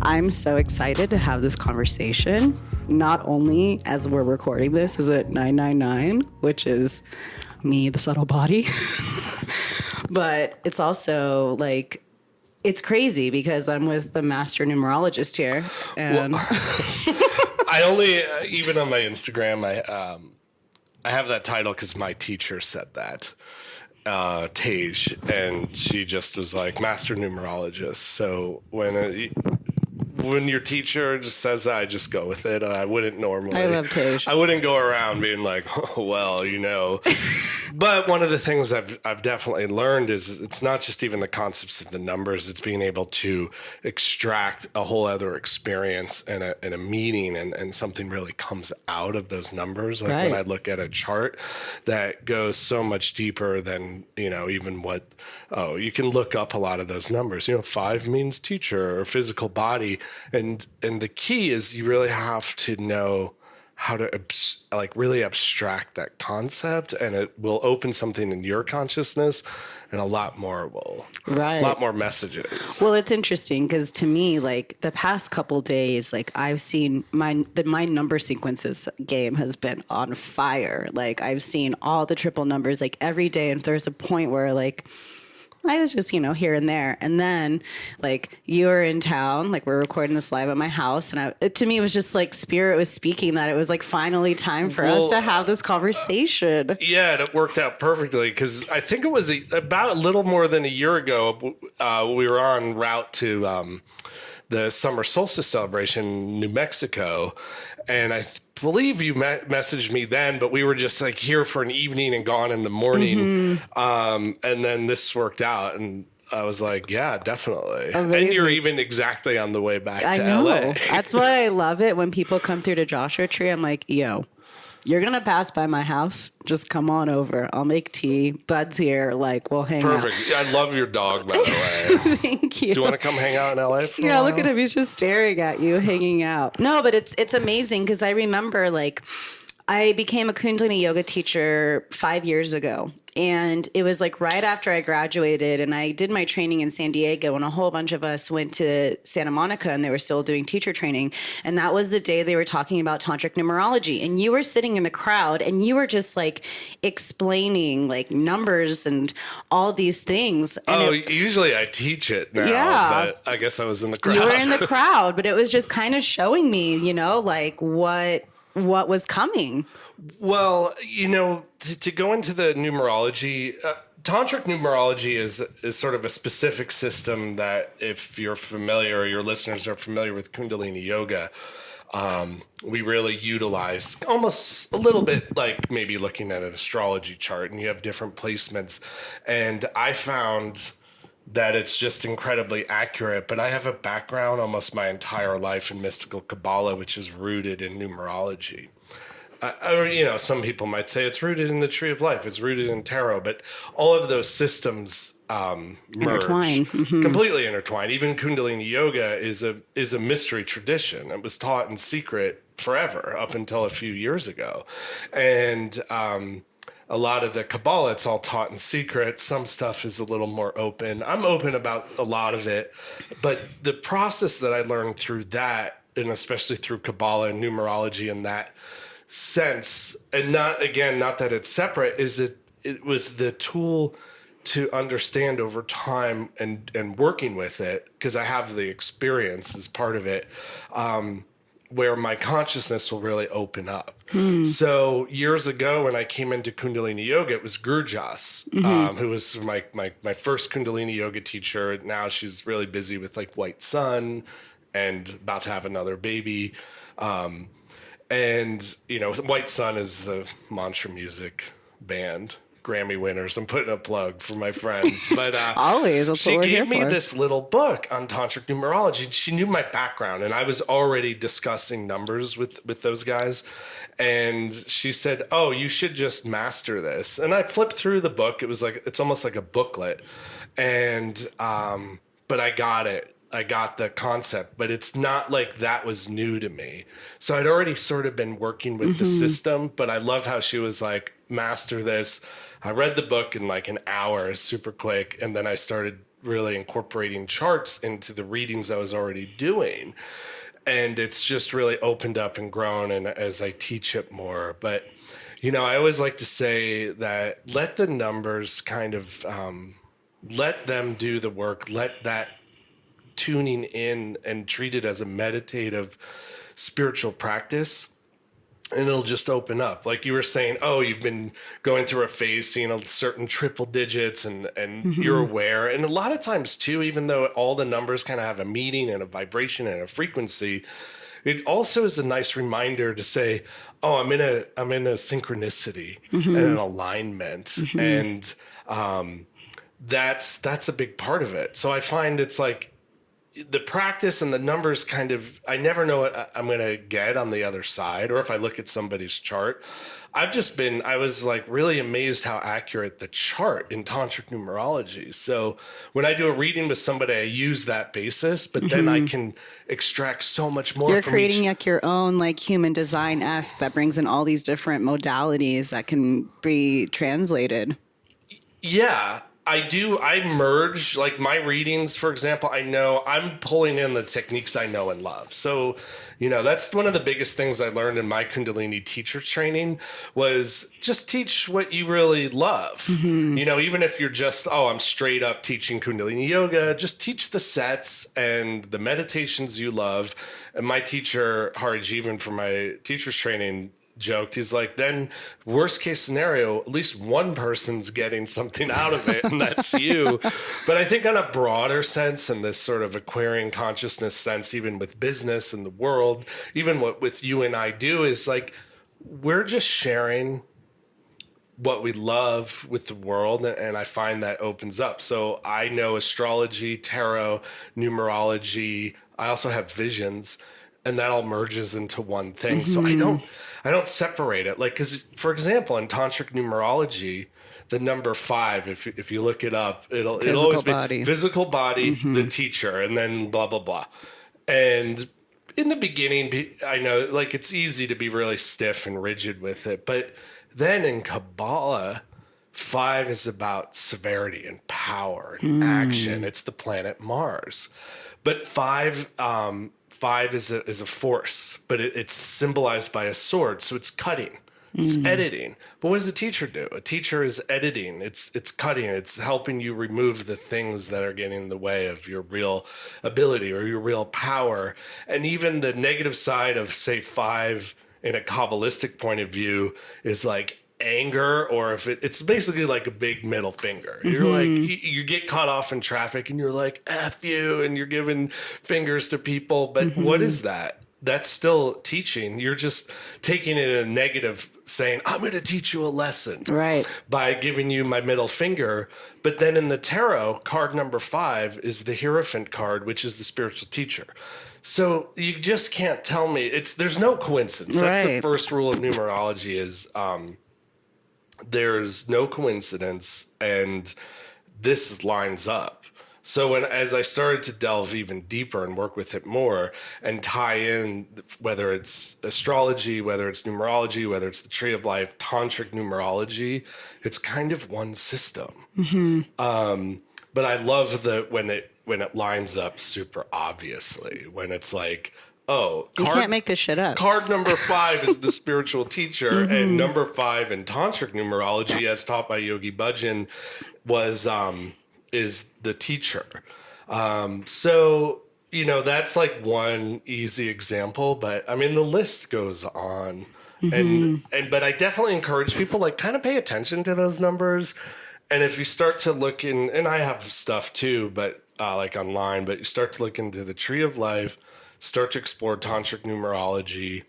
I'm so excited to have this conversation. Not only as we're recording this is it 999, which is me, the subtle body, but it's also like, it's crazy because I'm with the Master Numerologist here. And I only, even on my Instagram, I have that title because my teacher said that, Tage, and she just was like Master Numerologist. So when your teacher just says that, I just go with it. I wouldn't normally. I love Tage. I wouldn't go around being like, oh, well, you know. But one of the things I've definitely learned is it's not just even the concepts of the numbers. It's being able to extract a whole other experience and a meaning, and something really comes out of those numbers. Like when I look at a chart that goes so much deeper than, you know, even you can look up a lot of those numbers. You know, 5 means teacher or physical body. And the key is you really have to know how to really abstract that concept, and it will open something in your consciousness, and a lot more messages. Well, it's interesting because to me, like the past couple days, like I've seen my number sequences game has been on fire. Like I've seen all the triple numbers like every day, and there's a point where like I was just, here and there. And then like you were in town, like we're recording this live at my house. And to me, it was just like spirit was speaking that it was like finally time for us to have this conversation. Yeah, and it worked out perfectly because I think it was about a little more than a year ago. We were en route to the summer solstice celebration in New Mexico. And I believe you messaged me then, but we were just like here for an evening and gone in the morning. And then this worked out, and I was like, yeah, definitely. Amazing. And you're even exactly on the way back to LA. That's why I love it when people come through to Joshua Tree. I'm like, yo, you're going to pass by my house. Just come on over. I'll make tea. Bud's here. Like, we'll hang out. Perfect. I love your dog, by the way. Thank you. Do you want to come hang out in LA for a Yeah, while? look at him. He's just staring at you, hanging out. No, but it's amazing because I remember, like, I became a Kundalini yoga teacher 5 years ago. And it was like right after I graduated, and I did my training in San Diego, and a whole bunch of us went to Santa Monica, and they were still doing teacher training. And that was the day they were talking about tantric numerology. And you were sitting in the crowd, and you were just like explaining like numbers and all these things. And usually I teach it now. Yeah. But I guess I was in the crowd. You were in the crowd, but it was just kind of showing me, like what was coming. Well, to go into the numerology, tantric numerology is sort of a specific system that if you're familiar or your listeners are familiar with Kundalini yoga, we really utilize almost a little bit like maybe looking at an astrology chart, and you have different placements. And I found that it's just incredibly accurate, but I have a background almost my entire life in mystical Qabalah, which is rooted in numerology. Some people might say it's rooted in the tree of life. It's rooted in tarot, but all of those systems merge, completely intertwined. Even Kundalini yoga is a mystery tradition. It was taught in secret forever up until a few years ago, and a lot of the Qabalah, it's all taught in secret. Some stuff is a little more open. I'm open about a lot of it, but the process that I learned through that, and especially through Qabalah and numerology in that sense, and not that it's separate, is that it was the tool to understand over time and working with it, because I have the experience as part of it, where my consciousness will really open up. So years ago when I came into Kundalini yoga, it was Gurjas, who was my first Kundalini yoga teacher. Now she's really busy with like White Sun and about to have another baby. And, White Sun is the mantra music band, Grammy winners. I'm putting a plug for my friends. But always, she gave me this little book on tantric numerology. She knew my background, and I was already discussing numbers with those guys. And she said, oh, you should just master this. And I flipped through the book. It's almost like a booklet. And but I got it. I got the concept, but it's not like that was new to me. So I'd already sort of been working with the system, but I loved how she was like, master this. I read the book in like an hour, super quick. And then I started really incorporating charts into the readings I was already doing. And it's just really opened up and grown, and as I teach it more. But, I always like to say that let the numbers kind of, let them do the work. Let that tuning in and treat it as a meditative spiritual practice, and it'll just open up. Like you were saying, oh, you've been going through a phase, seeing a certain triple digits, and you're aware. And a lot of times too, even though all the numbers kind of have a meaning and a vibration and a frequency, it also is a nice reminder to say, oh, I'm in a synchronicity and an alignment. And that's a big part of it. So I find it's like, the practice and the numbers kind of, I never know what I'm going to get on the other side. Or if I look at somebody's chart, I was like really amazed how accurate the chart in tantric numerology. So when I do a reading with somebody, I use that basis, but then I can extract so much more. You're creating like your own like human design-esque that brings in all these different modalities that can be translated. Yeah. I do. I merge like my readings, for example. I know I'm pulling in the techniques I know and love. So, that's one of the biggest things I learned in my Kundalini teacher training was just teach what you really love. Even if you're just, I'm straight up teaching Kundalini yoga, just teach the sets and the meditations you love. And my teacher, Hari Jivan, from my teacher's training, joked, he's like, then worst case scenario, at least one person's getting something out of it, and that's you. But I think on a broader sense, and this sort of Aquarian consciousness sense, even with business and the world, even what with you and I do is like, we're just sharing what we love with the world, and I find that opens up. So I know astrology, tarot, numerology. I also have visions, and that all merges into one thing. So I don't separate it. Like, because for example, in tantric numerology, the number 5, if you look it up, it'll always be physical body, the teacher, and then blah, blah, blah. And in the beginning, I know like it's easy to be really stiff and rigid with it. But then in Qabalah, 5 is about severity and power and action. It's the planet Mars. But 5 is a force, but it's symbolized by a sword. So it's cutting, it's editing. But what does a teacher do? A teacher is editing. It's cutting. It's helping you remove the things that are getting in the way of your real ability or your real power. And even the negative side of, say, 5 in a Kabbalistic point of view is like anger, or if it's basically like a big middle finger. You're like, you get caught off in traffic and you're like, F you, and you're giving fingers to people. But what is that? That's still teaching. You're just taking it in a negative, saying, I'm going to teach you a lesson. Right. By giving you my middle finger. But then in the tarot, card number 5 is the Hierophant card, which is the spiritual teacher. So you just can't tell me there's no coincidence. That's the first rule of numerology is, there's no coincidence, and this lines up. So as I started to delve even deeper and work with it more and tie in, whether it's astrology, whether it's numerology, whether it's the tree of life, tantric numerology, it's kind of one system. But I love when it lines up super obviously, when it's like, oh, you can't make this shit up. Card number 5 is the spiritual teacher, and number 5 in tantric numerology, as taught by Yogi Bhajan, is the teacher. So that's like one easy example, but I mean the list goes on, but I definitely encourage people like kind of pay attention to those numbers, and if you start to look in, and I have stuff too, but like online, but you start to look into the tree of life. Start to explore tantric numerology,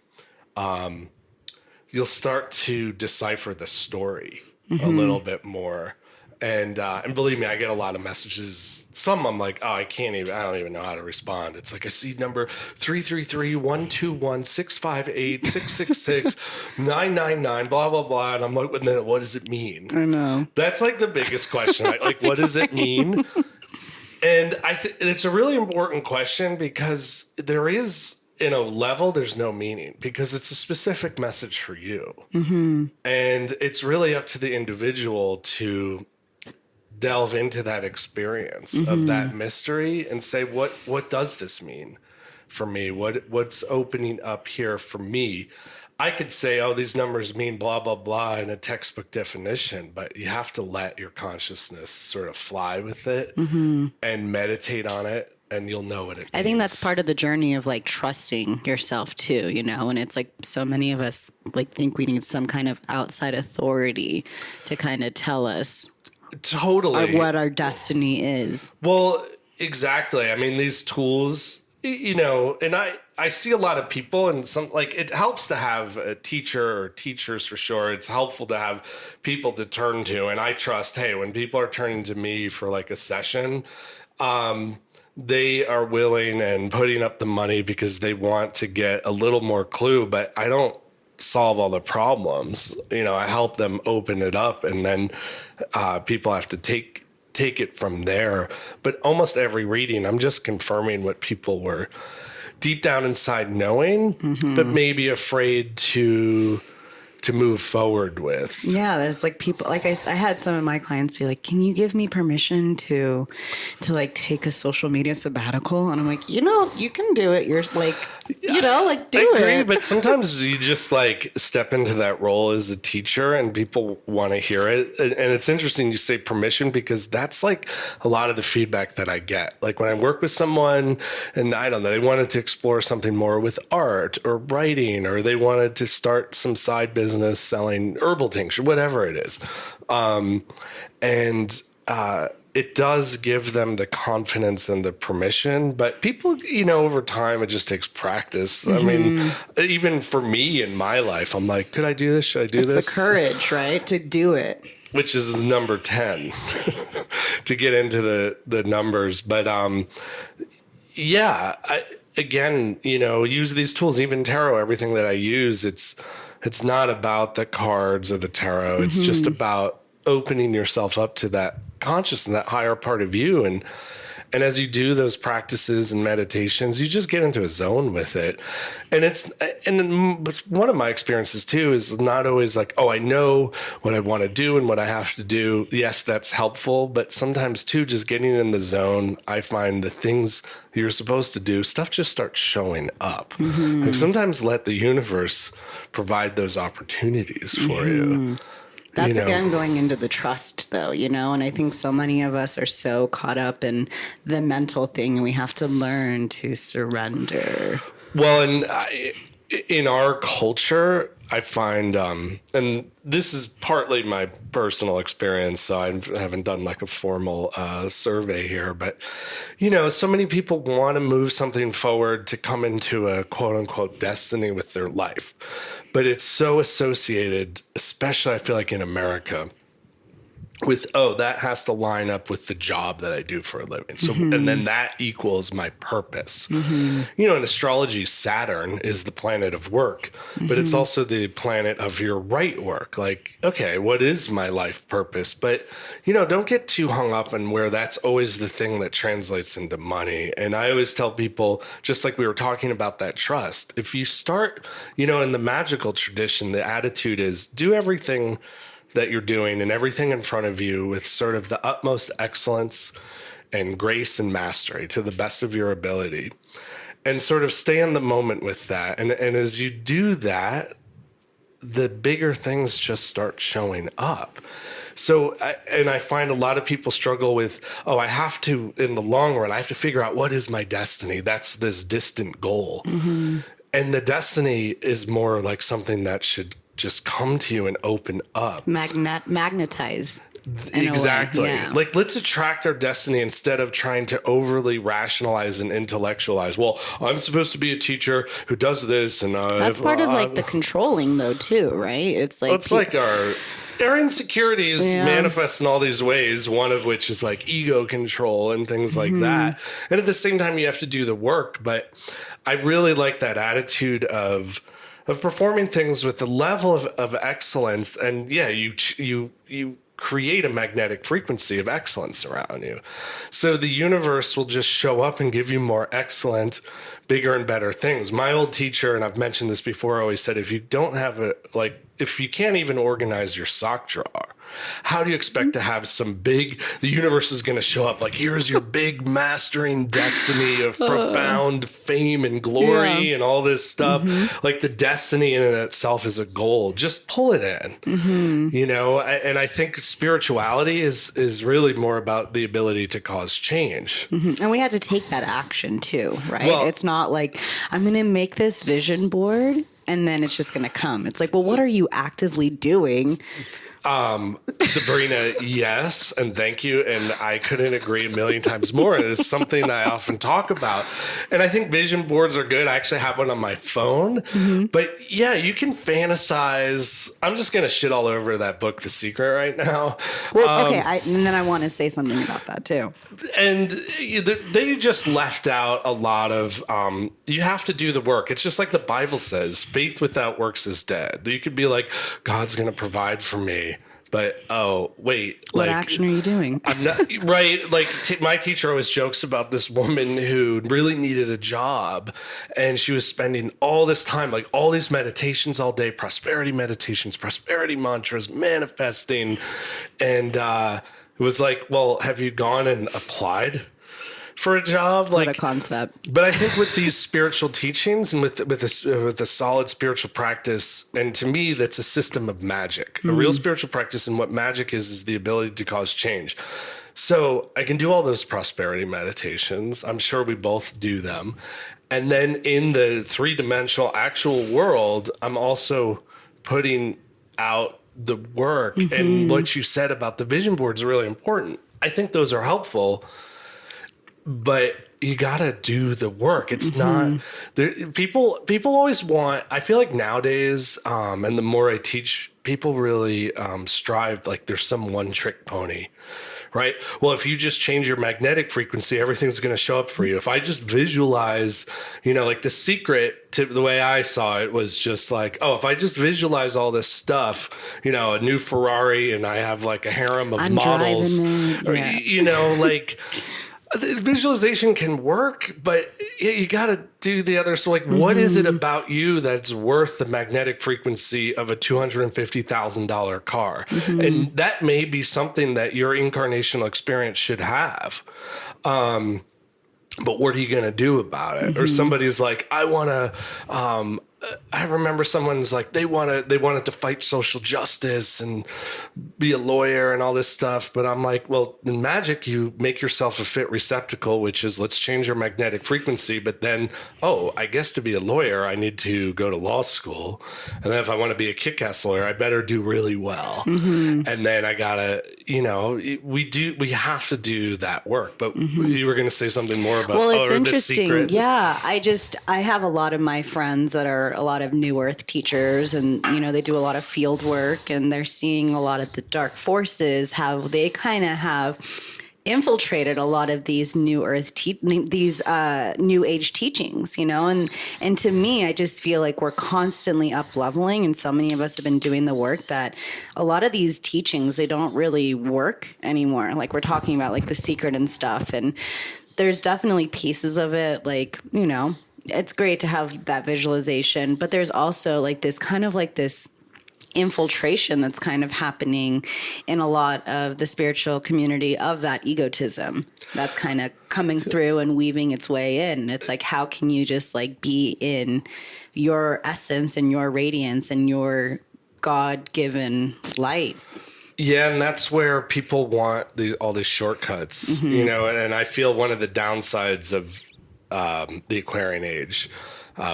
you'll start to decipher the story a little bit more. And believe me, I get a lot of messages. Some I'm like, I don't even know how to respond. It's like I see number 333-121-658-666-999, blah, blah, blah. And I'm like, what does it mean? I know. That's like the biggest question. Like, what does it mean? And it's a really important question because there is in a level, there's no meaning because it's a specific message for you. And it's really up to the individual to delve into that experience of that mystery and say, what does this mean for me? What's opening up here for me? I could say, oh, these numbers mean blah, blah, blah in a textbook definition, but you have to let your consciousness sort of fly with it and meditate on it, and you'll know what it means. I think that's part of the journey of like trusting yourself too, you know, and it's like so many of us like think we need some kind of outside authority to kind of tell us totally what our destiny is. Well, exactly. I mean, these tools, you know, and I see a lot of people, and some, like, it helps to have a teacher or teachers for sure. It's helpful to have people to turn to. And I trust, hey, when people are turning to me for like a session, they are willing and putting up the money because they want to get a little more clue, but I don't solve all the problems. You know, I help them open it up, and then people have to take it from there. But almost every reading, I'm just confirming what people were deep down inside knowing, but maybe afraid to move forward with. Yeah, there's like people, like I had some of my clients be like, can you give me permission to like take a social media sabbatical? And I'm like, you know, you can do it. You're like, you know, like do I agree, it. but sometimes you just like step into that role as a teacher and people want to hear it. And it's interesting you say permission, because that's like a lot of the feedback that I get. Like when I work with someone and I don't know, they wanted to explore something more with art or writing, or they wanted to start some side business selling herbal tincture, whatever it is. It does give them the confidence and the permission, but people, you know, over time, it just takes practice. I mean, even for me in my life, I'm like, could I do this? Should I do this? It's the courage, right? To do it. Which is the number 10 to get into the numbers. But, again, you know, use these tools, even tarot, everything that I use, it's not about the cards or the tarot. It's just about opening yourself up to that consciousness, that higher part of you. And as you do those practices and meditations, you just get into a zone with it. And one of my experiences too is not always like, oh, I know what I want to do and what I have to do. Yes, that's helpful. But sometimes too, just getting in the zone, I find the things you're supposed to do, stuff just starts showing up. Like sometimes let the universe provide those opportunities for you. That's, you know, again, going into the trust, though, you know, and I think so many of us are so caught up in the mental thing, and we have to learn to surrender. Well, and in our culture, I find, and this is partly my personal experience, so I haven't done like a formal survey here, but, you know, so many people want to move something forward to come into a quote unquote destiny with their life. But it's so associated, especially I feel like in America, with, oh, that has to line up with the job that I do for a living. So, and then that equals my purpose. You know, in astrology, Saturn is the planet of work, but it's also the planet of your right work. Like, okay, what is my life purpose? But, you know, don't get too hung up on where that's always the thing that translates into money. And I always tell people, just like we were talking about that trust, if you start, you know, in the magical tradition, the attitude is do everything that you're doing and everything in front of you with sort of the utmost excellence and grace and mastery to the best of your ability, and sort of stay in the moment with that. And as you do that, the bigger things just start showing up. So, I find a lot of people struggle with, oh, I have to, in the long run, I have to figure out what is my destiny. That's this distant goal. And the destiny is more like something that should just come to you and open up. Magnetize. Exactly. Yeah. Like, let's attract our destiny instead of trying to overly rationalize and intellectualize. Well, I'm supposed to be a teacher who does this, and that's part of like the controlling, though, too, right? It's like our insecurities manifest in all these ways. One of which is like ego control and things like that. And at the same time, you have to do the work. But I really like that attitude of performing things with the level of excellence. And yeah, you create a magnetic frequency of excellence around you. So the universe will just show up and give you more excellent, bigger and better things. My old teacher, and I've mentioned this before, always said, if you don't have if you can't even organize your sock drawer, how do you expect to have the universe is going to show up like, here's your big mastering destiny of profound fame and glory and all this stuff. Like the destiny in itself is a goal. Just pull it in, you know? And I think spirituality is really more about the ability to cause change. And we had to take that action too, right? Well, it's not like, I'm going to make this vision board and then it's just going to come. It's like, well, what are you actively doing? Sabrina, yes, and thank you. And I couldn't agree a million times more. It is something I often talk about. And I think vision boards are good. I actually have one on my phone. But yeah, you can fantasize. I'm just going to shit all over that book, The Secret, right now. Well, okay. And then I want to say something about that too. And they just left out a lot of, you have to do the work. It's just like the Bible says, faith without works is dead. You could be like, God's going to provide for me. But, oh, wait. What action are you doing? I'm not, right. Like my teacher always jokes about this woman who really needed a job. And she was spending all this time, like all these meditations all day, prosperity meditations, prosperity mantras, manifesting. And it was like, well, have you gone and applied for a job? What a concept. But I think with these spiritual teachings and with a solid spiritual practice, and to me, that's a system of magic. A real spiritual practice, and what magic is the ability to cause change. So I can do all those prosperity meditations. I'm sure we both do them. And then in the three-dimensional actual world, I'm also putting out the work. And what you said about the vision board is really important. I think those are helpful. But you gotta do the work. It's not there. People always want. I feel like nowadays, and the more I teach, people really strive like there's some one trick pony, right? Well, if you just change your magnetic frequency, everything's going to show up for you. If I just visualize, you know, like The Secret, to the way I saw it was just like, oh, if I just visualize all this stuff, you know, a new Ferrari, and I have like a harem of models, or, you know, like. Visualization can work, but you got to do the other. So, like, what is it about you that's worth the magnetic frequency of a $250,000 car? And that may be something that your incarnational experience should have. But what are you going to do about it? Or somebody's like, I want to. I remember someone's like, they wanted to fight social justice and be a lawyer and all this stuff. But I'm like, well, in magic, you make yourself a fit receptacle, which is let's change your magnetic frequency. But then, oh, I guess to be a lawyer, I need to go to law school. And then if I want to be a kick-ass lawyer, I better do really well. And then I gotta, you know, we have to do that work. But you were going to say something more about, well, it's The interesting. Secret. Yeah. I have a lot of my friends that are a lot of new earth teachers, and you know, they do a lot of field work, and they're seeing a lot of the dark forces, how they kind of have infiltrated a lot of these new earth new age teachings, you know, and to me, I just feel like we're constantly up leveling, and so many of us have been doing the work that a lot of these teachings, they don't really work anymore. Like we're talking about like The Secret and stuff, and there's definitely pieces of it, like, you know, it's great to have that visualization, but there's also like this kind of like this infiltration that's kind of happening in a lot of the spiritual community of that egotism that's kind of coming through and weaving its way in. It's like, how can you just like be in your essence and your radiance and your God-given light? Yeah, and that's where people want all these shortcuts, you know, and I feel one of the downsides of the Aquarian age,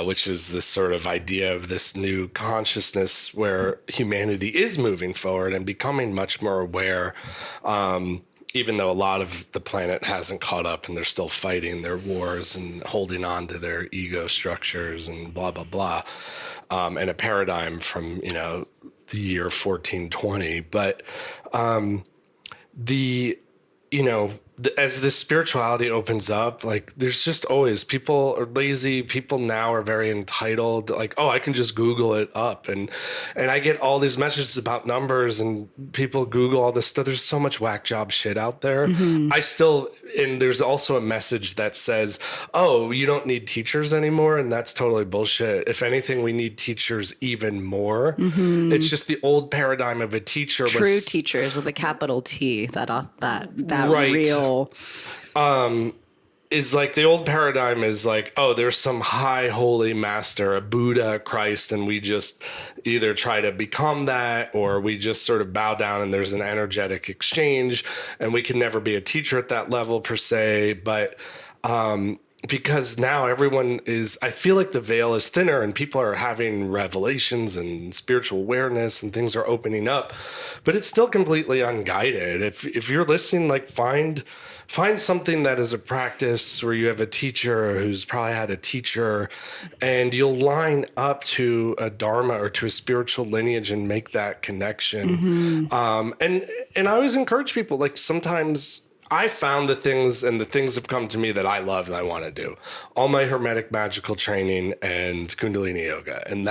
which is this sort of idea of this new consciousness where humanity is moving forward and becoming much more aware, even though a lot of the planet hasn't caught up and they're still fighting their wars and holding on to their ego structures and blah, blah, blah, and a paradigm from, you know, the year 1420. But you know, as this spirituality opens up, like there's just always people are lazy. People now are very entitled. Like, oh, I can just Google it up, and I get all these messages about numbers, and people Google all this stuff. There's so much whack job shit out there. And there's also a message that says, oh, you don't need teachers anymore, and that's totally bullshit. If anything, we need teachers even more. It's just the old paradigm of a teacher. True teachers with a capital T. That Right. real. Is like the old paradigm is like, oh, there's some high holy master, a Buddha, a Christ, and we just either try to become that or we just sort of bow down and there's an energetic exchange, and we can never be a teacher at that level per se. But because now everyone is, I feel like the veil is thinner and people are having revelations and spiritual awareness and things are opening up, but it's still completely unguided. If you're listening, like find something that is a practice where you have a teacher who's probably had a teacher, and you'll line up to a dharma or to a spiritual lineage and make that connection. And I always encourage people, like sometimes I found the things have come to me that I love and I want to do. All my Hermetic magical training and Kundalini yoga. And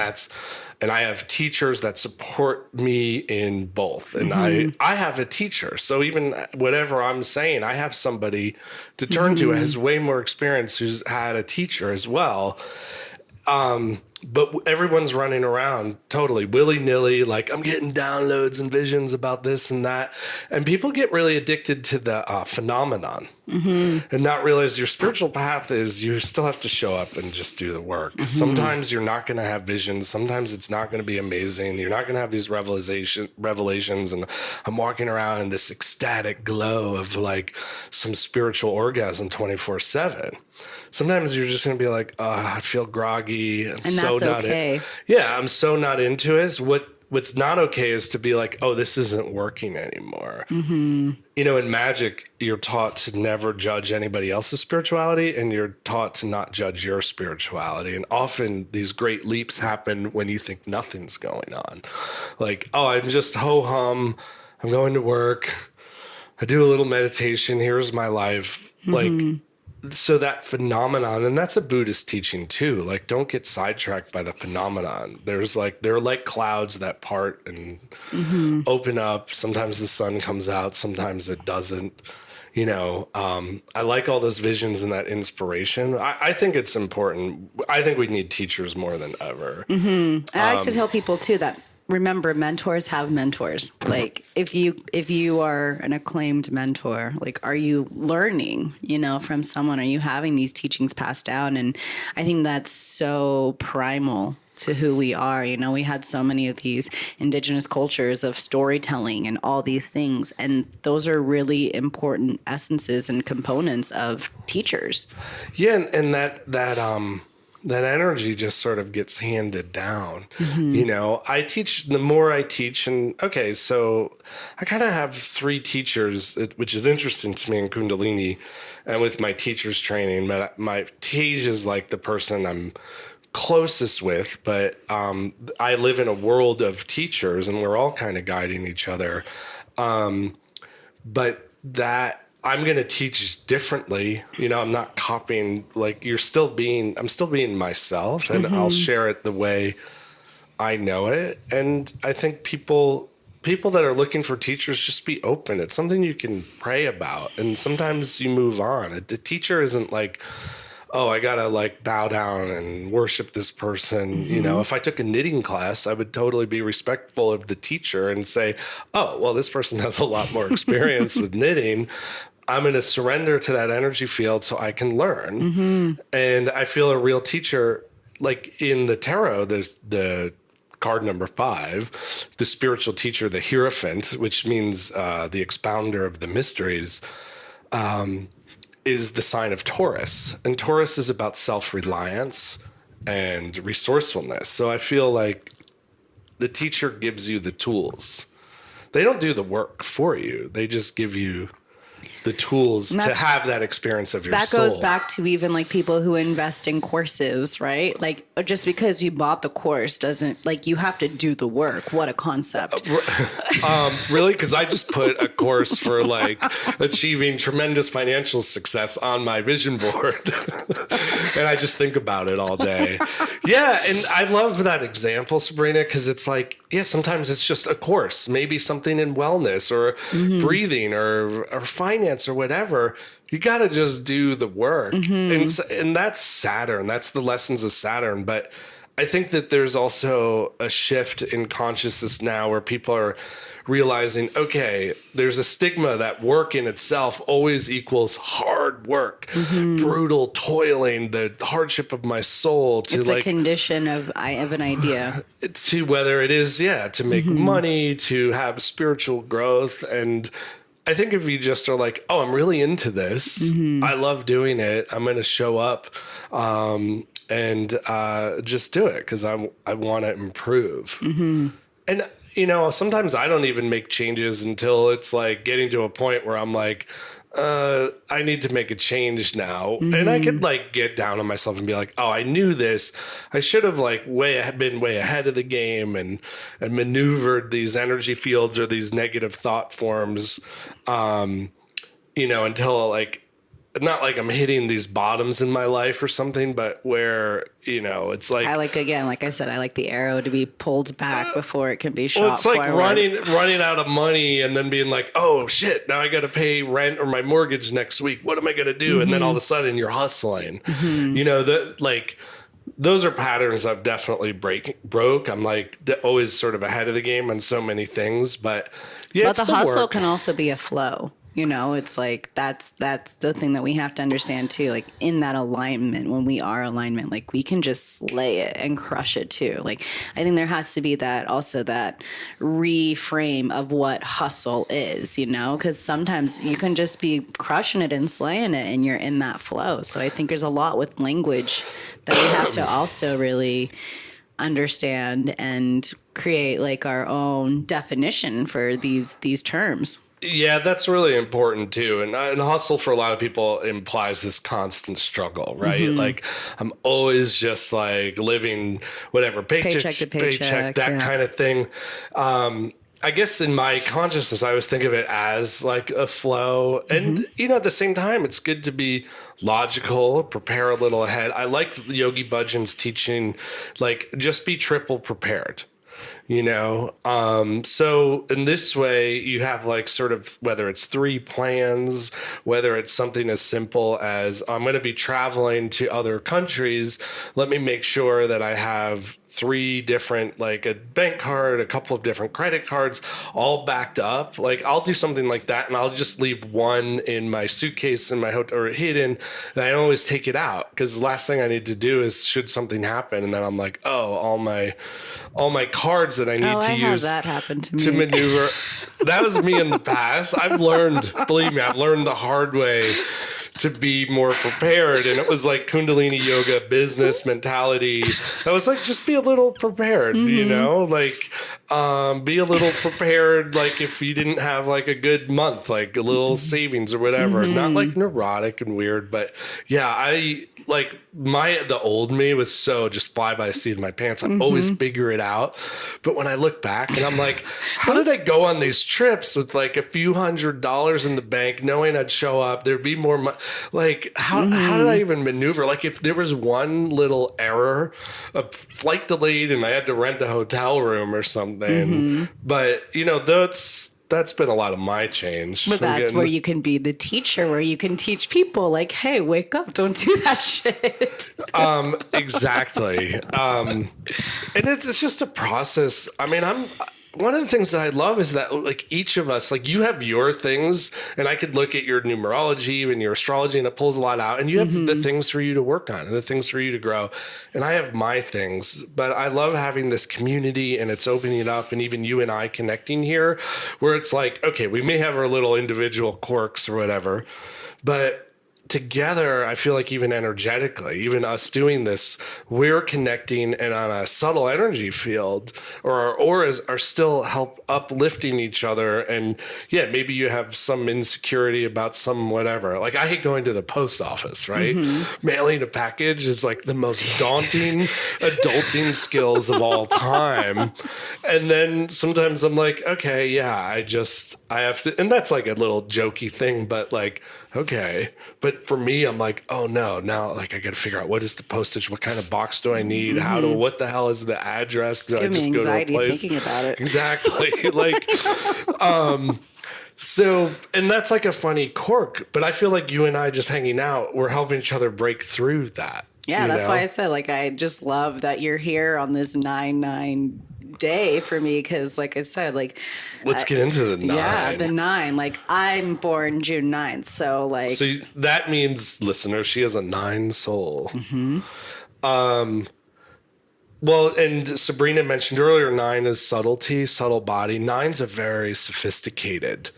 I have teachers that support me in both. And I have a teacher. So even whatever I'm saying, I have somebody to turn to who has way more experience, who's had a teacher as well. But everyone's running around totally willy-nilly, like I'm getting downloads and visions about this and that. And people get really addicted to the phenomenon and not realize your spiritual path is you still have to show up and just do the work. Sometimes you're not going to have visions. Sometimes it's not going to be amazing. You're not going to have these revelations. And I'm walking around in this ecstatic glow of like some spiritual orgasm 24/7. Sometimes you're just going to be like, I feel groggy. And that's okay. I'm so not into it. What's not okay is to be like, oh, this isn't working anymore. You know, in magic, you're taught to never judge anybody else's spirituality, and you're taught to not judge your spirituality. And often these great leaps happen when you think nothing's going on. Like, oh, I'm just ho-hum. I'm going to work. I do a little meditation. Here's my life. Like, so that phenomenon, and that's a Buddhist teaching too, like don't get sidetracked by the phenomenon. There are like clouds that part and open up. Sometimes the sun comes out, sometimes it doesn't. You know, I like all those visions and that inspiration. I think it's important. I think we need teachers more than ever. I like to tell people too that, remember, mentors have mentors. Like if you are an acclaimed mentor, like, are you learning, you know, from someone? Are you having these teachings passed down? And I think that's so primal to who we are. You know, we had so many of these indigenous cultures of storytelling and all these things. And those are really important essences and components of teachers. Yeah. And that energy just sort of gets handed down. You know, the more I teach, and okay, so I kind of have 3 teachers, which is interesting to me in Kundalini and with my teacher's training. But my Tej is like the person I'm closest with, but I live in a world of teachers and we're all kind of guiding each other. But that I'm going to teach differently. You know, I'm not copying, like I'm still being myself, and I'll share it the way I know it. And I think people that are looking for teachers, just be open. It's something you can pray about. And sometimes you move on. The teacher isn't like, oh, I got to like bow down and worship this person. You know, if I took a knitting class, I would totally be respectful of the teacher and say, oh, well, this person has a lot more experience with knitting. I'm going to surrender to that energy field so I can learn. And I feel a real teacher, like in the tarot, there's the card number 5, the spiritual teacher, the Hierophant, which means the expounder of the mysteries, is the sign of Taurus. And Taurus is about self-reliance and resourcefulness. So I feel like the teacher gives you the tools. They don't do the work for you. They just give you the tools to have that experience of your that soul. goes back to even like people who invest in courses, right? Like just because you bought the course doesn't like you have to do the work. What a concept. Really? Because I just put a course for like achieving tremendous financial success on my vision board. And I just think about it all day. Yeah. And I love that example, Sabrina, because it's like, yeah, sometimes it's just a course, maybe something in wellness or breathing or finance or whatever. You got to just do the work. And that's Saturn. That's the lessons of Saturn. But I think that there's also a shift in consciousness now where people are realizing, okay, there's a stigma that work in itself always equals hard work, brutal toiling, the hardship of my soul. To It's like, a condition of an idea. to whether it is, to make money, to have spiritual growth. And I think if you just are like, oh, I'm really into this, I love doing it, I'm going to show up and just do it because I want to improve. And, sometimes I don't even make changes until it's like getting to a point where I'm like, I need to make a change now. And I could like get down on myself and be like, oh, I knew this. I should have like been way ahead of the game and maneuvered these energy fields or these negative thought forms, until like, not like I'm hitting these bottoms in my life or something, but where, it's like... like I said, I like the arrow to be pulled back before it can be shot. Well, it's like forward. running out of money and then being like, oh shit, now I got to pay rent or my mortgage next week. What am I going to do? And then all of a sudden you're hustling, those are patterns I've definitely broke. I'm like always sort of ahead of the game on so many things, but but the hustle can also be a flow. It's like that's the thing that we have to understand too. Like in that alignment, when we are alignment, like we can just slay it and crush it too. Like I think there has to be that reframe of what hustle is, because sometimes you can just be crushing it and slaying it and you're in that flow. So I think there's a lot with language that we have to also really understand and create like our own definition for these terms. Yeah, that's really important too. And hustle for a lot of people implies this constant struggle, right? Like I'm always just like living whatever, paycheck to paycheck, that kind of thing. I guess in my consciousness, I always think of it as like a flow. And, at the same time, it's good to be logical, prepare a little ahead. I like Yogi Bhajan's teaching, like just be triple prepared. So in this way you have like sort of, whether it's 3 plans, whether it's something as simple as I'm going to be traveling to other countries. Let me make sure that I have 3 different, like a bank card, a couple of different credit cards, all backed up. Like I'll do something like that and I'll just leave one in my suitcase in my hotel or hidden. And I always take it out because the last thing I need to do is should something happen. And then I'm like, oh, all my cards that I need to use that happen to maneuver. That was me in the past. Believe me, I've learned the hard way to be more prepared. And it was like Kundalini yoga business mentality. I was like, just be a little prepared, like be a little prepared. Like if you didn't have like a good month, like a little savings or whatever, not like neurotic and weird, but yeah, I like the old me was so just fly by the seat of my pants. I always figure it out. But when I look back and I'm like, how did I go on these trips with like a few $100s in the bank, knowing I'd show up, there'd be more money. Like how did I even maneuver? Like if there was one little error, a flight delayed and I had to rent a hotel room or something. But that's been a lot of my change. But that's where you can be the teacher, where you can teach people like, hey, wake up, don't do that shit. Exactly. And it's just a process. I mean, one of the things that I love is that like each of us, like you have your things and I could look at your numerology and your astrology and it pulls a lot out and you have the things for you to work on and the things for you to grow. And I have my things, but I love having this community and it's opening it up and even you and I connecting here where it's like, okay, we may have our little individual quirks or whatever, but together, I feel like even energetically, even us doing this, we're connecting and on a subtle energy field, or our auras are still uplifting each other. And yeah, maybe you have some insecurity about some whatever. Like I hate going to the post office, right? Mailing a package is like the most daunting adulting skills of all time. And then sometimes I'm like, okay, yeah, I have to, and that's like a little jokey thing, but like, okay. But for me, I'm like, oh no, now like I got to figure out what is the postage, what kind of box do I need, what the hell is the address? Do I just go to a place? Thinking about it. Exactly. Like, so, and that's like a funny quirk, but I feel like you and I just hanging out, we're helping each other break through that. Yeah, that's why I said, like, I just love that you're here on this 9/9 day for me, because like I said, like, let's get into the 9. Yeah, the 9. Like, I'm born June 9th, so like, so that means, listeners, she has a 9 soul. Well, and Sabrina mentioned earlier, 9 is subtlety, subtle body. 9's a very sophisticated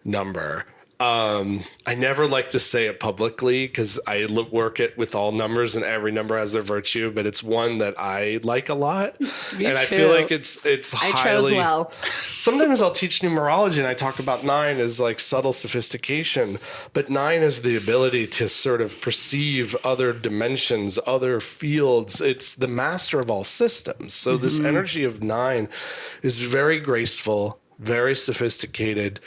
number. I never like to say it publicly because I work it with all numbers and every number has their virtue, but it's one that I like a lot. Me I too. feel like it's I highly, chose well. Sometimes I'll teach numerology and I talk about 9 as like subtle sophistication, but 9 is the ability to sort of perceive other dimensions, other fields. It's the master of all systems. So this energy of 9 is very graceful, very sophisticated,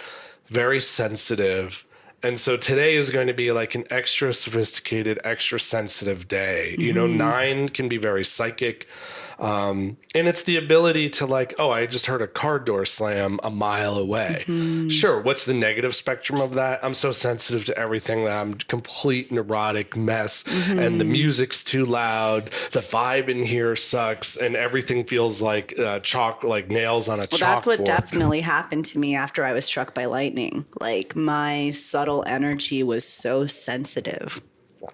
very sensitive. And so today is going to be like an extra sophisticated, extra sensitive day. You know, 9 can be very psychic. And it's the ability to like, oh, I just heard a car door slam a mile away. Sure. What's the negative spectrum of that? I'm so sensitive to everything that I'm a complete neurotic mess and the music's too loud. The vibe in here sucks and everything feels like like nails on a chalkboard. That's what definitely happened to me after I was struck by lightning. Like, my subtle energy was so sensitive,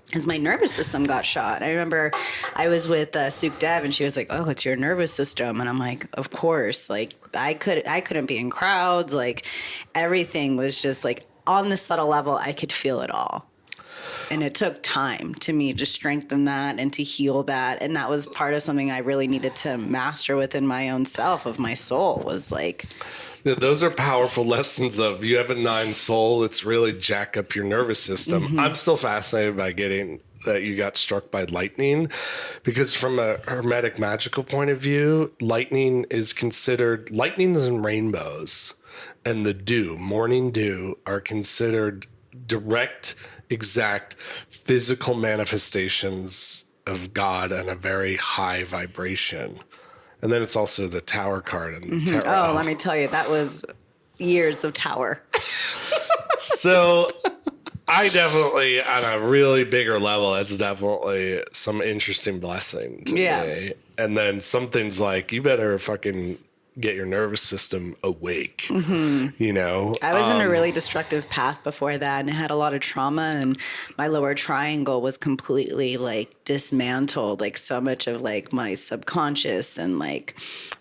because my nervous system got shot. I remember I was with Suk Dev, and she was like, "Oh, it's your nervous system," and I'm like, "Of course." Like, I couldn't be in crowds. Like, everything was just like on the subtle level. I could feel it all, and it took time to me to strengthen that and to heal that. And that was part of something I really needed to master within my own self, of my soul. Was like, yeah, those are powerful lessons of you have a 9 soul. It's really jack up your nervous system. I'm still fascinated by getting that you got struck by lightning, because from a hermetic magical point of view, lightnings and rainbows and the dew, morning dew, are considered direct, exact physical manifestations of God and a very high vibration. And then it's also the Tower card and the tarot. oh, let me tell you, that was years of Tower. So I definitely, on a really bigger level, it's definitely some interesting blessing to me. And then something's like, you better fucking get your nervous system awake, you know? I was in a really destructive path before that, and I had a lot of trauma, and my lower triangle was completely like dismantled. Like, so much of like my subconscious and like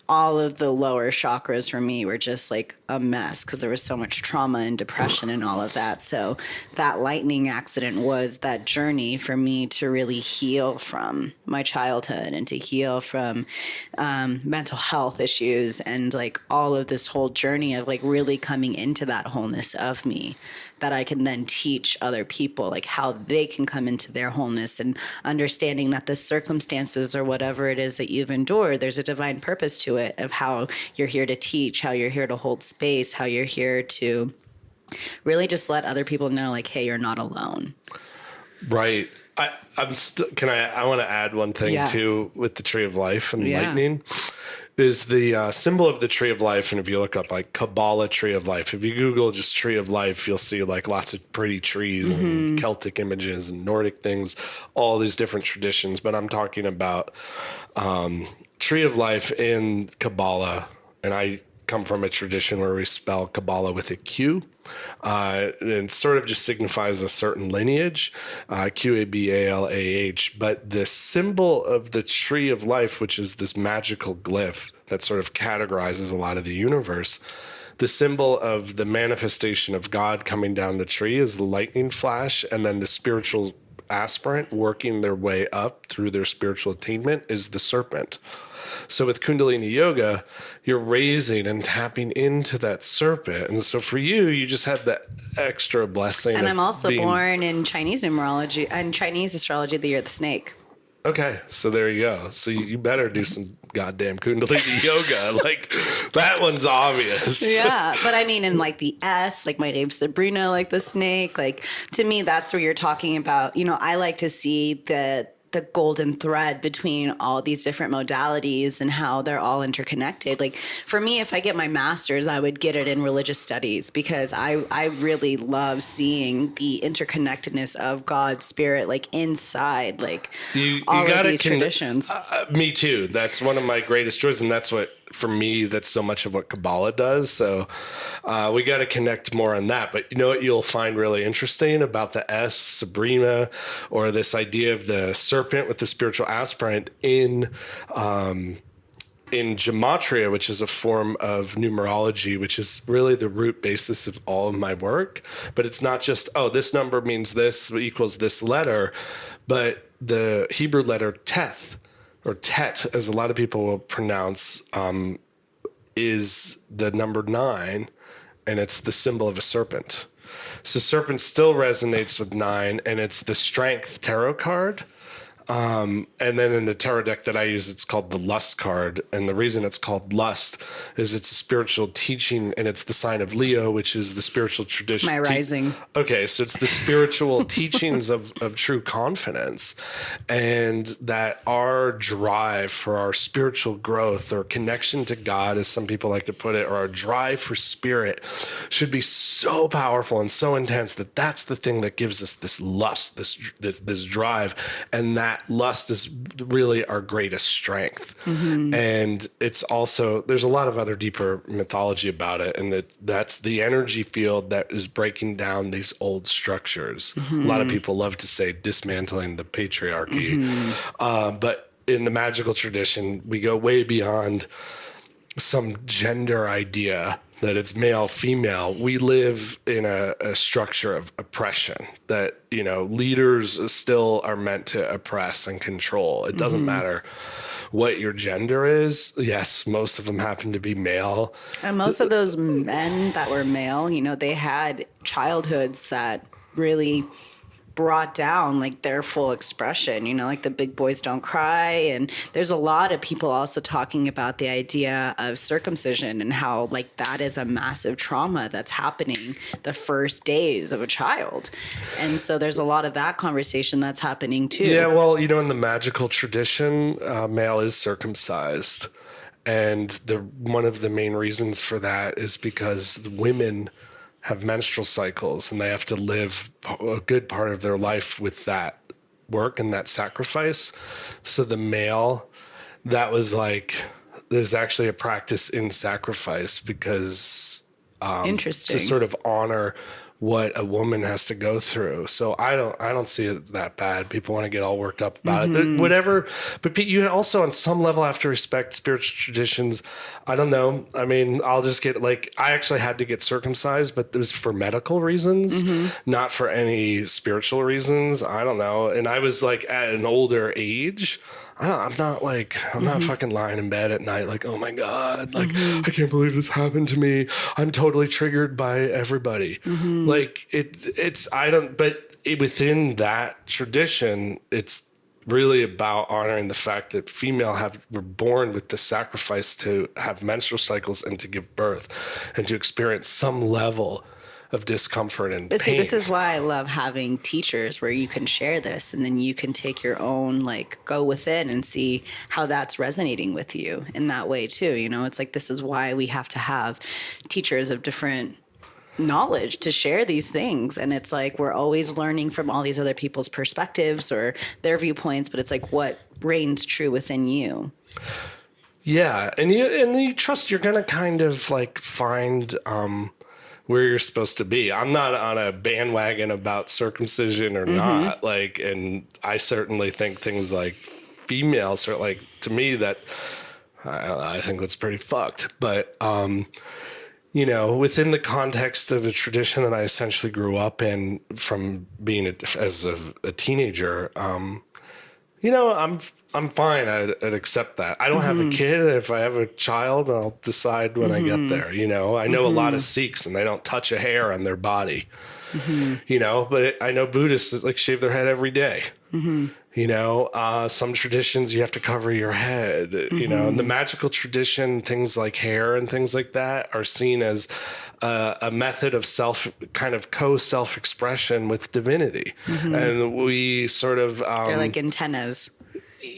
all of the lower chakras for me were just like a mess, because there was so much trauma and depression and all of that. So that lightning accident was that journey for me to really heal from my childhood and to heal from mental health issues, and like all of this whole journey of like really coming into that wholeness of me, that I can then teach other people like how they can come into their wholeness, and understanding that the circumstances or whatever it is that you've endured, there's a divine purpose to it, of how you're here to teach, how you're here to hold space, how you're here to really just let other people know like, hey, you're not alone. Right. I want to add one thing too with the Tree of Life and lightning. Is the symbol of the Tree of Life, and if you look up like Qabalah Tree of Life, if you Google just Tree of Life, you'll see like lots of pretty trees and Celtic images and Nordic things, all these different traditions. But I'm talking about Tree of Life in Qabalah, and I come from a tradition where we spell Qabalah with a Q. And it sort of just signifies a certain lineage, Qabalah. But the symbol of the Tree of Life, which is this magical glyph that sort of categorizes a lot of the universe, the symbol of the manifestation of God coming down the tree is the lightning flash, and then the spiritual aspirant working their way up through their spiritual attainment is the serpent. So with Kundalini Yoga, you're raising and tapping into that serpent. And so for you, you just had that extra blessing. And I'm also born in Chinese numerology and Chinese astrology, the year of the snake. Okay, so there you go. So you better do some goddamn Kundalini Yoga. Like, that one's obvious. Yeah, but I mean, in like the S, like my name's Sabrina, like the snake. Like, to me, that's where you're talking about. You know, I like to see the golden thread between all these different modalities and how they're all interconnected. Like, for me, if I get my master's, I would get it in religious studies, because I really love seeing the interconnectedness of God's spirit, like inside, like all of these traditions. Me too. That's one of my greatest joys. And that's what, for me, that's so much of what Qabalah does. So we got to connect more on that. But you know what you'll find really interesting about the S, Sabrina, or this idea of the serpent with the spiritual aspirant in gematria, which is a form of numerology, which is really the root basis of all of my work. But it's not just, oh, this number means this equals this letter, but the Hebrew letter teth, or tet, as a lot of people will pronounce, is the number 9, and it's the symbol of a serpent. So serpent still resonates with 9, and it's the strength tarot card. And then in the tarot deck that I use, it's called the lust card. And the reason it's called lust is it's a spiritual teaching, and it's the sign of Leo, which is the spiritual tradition. My rising. Okay, so it's the spiritual teachings of true confidence, and that our drive for our spiritual growth, or connection to God, as some people like to put it, or our drive for spirit should be so powerful and so intense that that's the thing that gives us this lust, this drive, and that lust is really our greatest strength. Mm-hmm. And it's also, there's a lot of other deeper mythology about it, and that's the energy field that is breaking down these old structures. Mm-hmm. A lot of people love to say dismantling the patriarchy. Mm-hmm. But in the magical tradition, we go way beyond some gender idea that it's male, female. We live in a structure of oppression that, you know, leaders still are meant to oppress and control. It doesn't matter what your gender is. Yes, most of them happen to be male. And most of those men that were male, you know, they had childhoods that really brought down like their full expression, you know, like the big boys don't cry. And there's a lot of people also talking about the idea of circumcision and how like that is a massive trauma that's happening the first days of a child. And so there's a lot of that conversation that's happening too. Yeah, well, you know, in the magical tradition, male is circumcised. And one of the main reasons for that is because the women have menstrual cycles, and they have to live a good part of their life with that work and that sacrifice. So the male, that was like, there's actually a practice in sacrifice, because interesting, to sort of honor what a woman has to go through. So I don't see it that bad. People want to get all worked up about it, whatever. But you also, on some level, have to respect spiritual traditions. I don't know. I mean, I'll just get like, I actually had to get circumcised, but it was for medical reasons, not for any spiritual reasons. I don't know. And I was like at an older age. I'm not fucking lying in bed at night like, oh my God, like, I can't believe this happened to me. I'm totally triggered by everybody. Like but within that tradition, it's really about honoring the fact that were born with the sacrifice to have menstrual cycles and to give birth and to experience some level of discomfort and but pain. See, this is why I love having teachers where you can share this, and then you can take your own, like, go within and see how that's resonating with you in that way too. You know, it's like, this is why we have to have teachers of different knowledge to share these things. And it's like, we're always learning from all these other people's perspectives or their viewpoints, but it's like, what reigns true within you? Yeah. And you trust you're going to kind of like find, where you're supposed to be. I'm not on a bandwagon about circumcision or not. Like, and I certainly think things like females are like, to me, that I think that's pretty fucked. But within the context of a tradition that I essentially grew up in from being as a teenager, I'm fine. I'd accept that. I don't have a kid. If I have a child, I'll decide when I get there. I know a lot of Sikhs and they don't touch a hair on their body. But I know Buddhists like shave their head every day. Some traditions you have to cover your head. And the magical tradition, things like hair and things like that are seen as a method of self-expression with divinity. And we sort of they're like antennas.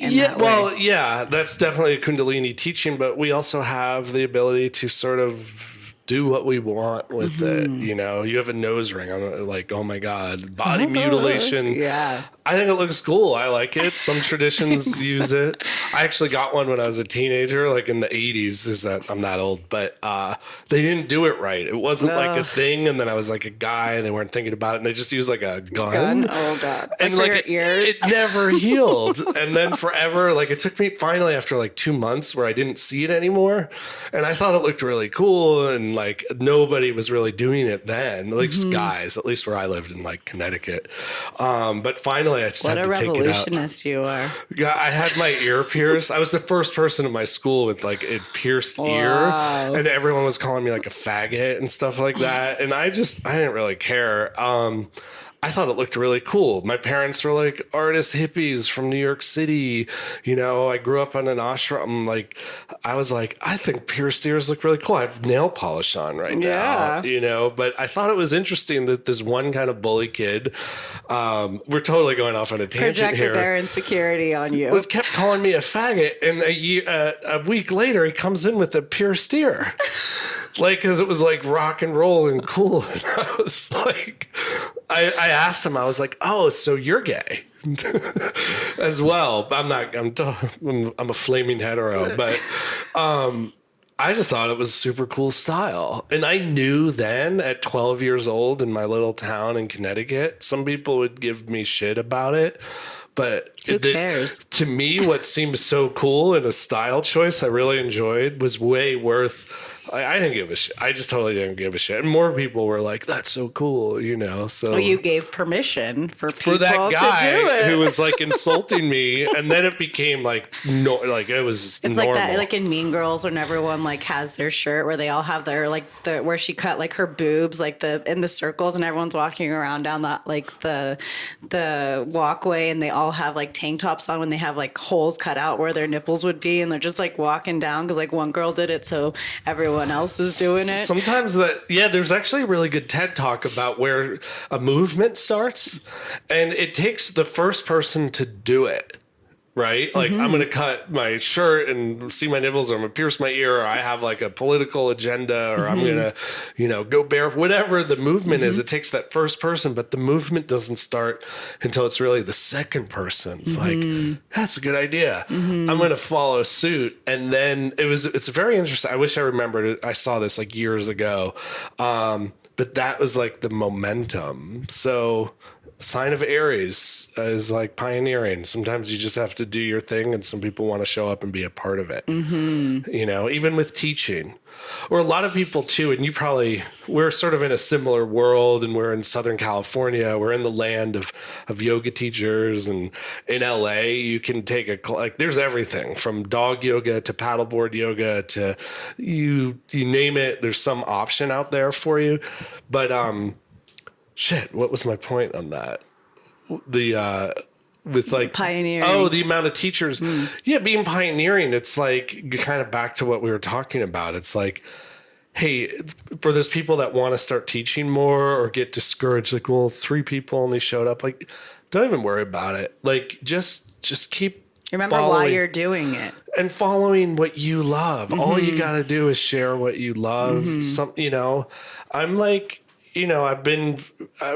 That's definitely a Kundalini teaching, but we also have the ability to sort of do what we want with it. You have a nose ring. I'm like, oh my God, body mutilation. Yeah. I think it looks cool. I like it. Some traditions use it. I actually got one when I was a teenager, like in the 80s. I'm that old, but they didn't do it right. It wasn't like a thing. And then I was like a guy. They weren't thinking about it, and they just used like a gun. Oh God! And like for your ears. It never healed. And then forever, like it took me finally after like 2 months where I didn't see it anymore, and I thought it looked really cool. And like nobody was really doing it then, like guys, at least where I lived in like Connecticut. But finally, I just had to take it out. What a revolutionist you are. Yeah, I had my ear pierced. I was the first person in my school with like a pierced ear, and everyone was calling me like a faggot and stuff like that. And I didn't really care. I thought it looked really cool. My parents were like artist hippies from New York City. I grew up on an ashram. Like, I was like, I think pierced ears look really cool. I have nail polish on right now, but I thought it was interesting that this one kind of bully kid, we're totally going off on a tangent projected here. their insecurity on you. Kept calling me a faggot. And a week later, he comes in with a pierced ear. Like, because it was like rock and roll and cool. And I was like, I asked him, I was like, oh, so you're gay as well. I'm a flaming hetero, but I just thought it was super cool style. And I knew then at 12 years old in my little town in Connecticut, some people would give me shit about it. But who cares? To me, what seemed so cool and a style choice I really enjoyed was way worth. I didn't give a shit. I just totally didn't give a shit. And more people were like, "That's so cool," So well, you gave permission for people that guy to do it. who was like insulting me, and then it became like no, like it was. It's normal. like that, like in Mean Girls, when everyone like has their shirt where they all have their where she cut like her boobs like in the circles, and everyone's walking around down that like the walkway, and they all have like tank tops on when they have like holes cut out where their nipples would be, and they're just like walking down because like one girl did it, so everyone else is doing it. Sometimes there's actually a really good TED talk about where a movement starts, and it takes the first person to do it. Right? Like, I'm going to cut my shirt and see my nipples, or I'm going to pierce my ear, or I have like a political agenda, or I'm going to, go barefoot, whatever the movement is. It takes that first person, but the movement doesn't start until it's really the second person. It's like, that's a good idea. I'm going to follow suit. And then it's very interesting. I wish I remembered it. I saw this like years ago. But that was like the momentum. So, sign of Aries is like pioneering. Sometimes you just have to do your thing, and some people want to show up and be a part of it. Even with teaching, or a lot of people too. And we're sort of in a similar world, and we're in Southern California. We're in the land of yoga teachers, and in LA, you can take there's everything from dog yoga to paddleboard yoga to you name it. There's some option out there for you, but shit, what was my point on that? With like pioneering. Oh, the amount of teachers. Yeah, being pioneering. It's like kind of back to what we were talking about. It's like, hey, for those people that want to start teaching more or get discouraged, like, well, 3 people only showed up. Like, don't even worry about it. Like, just keep remember why you're doing it. And following what you love. All you got to do is share what you love. I'm like, I've been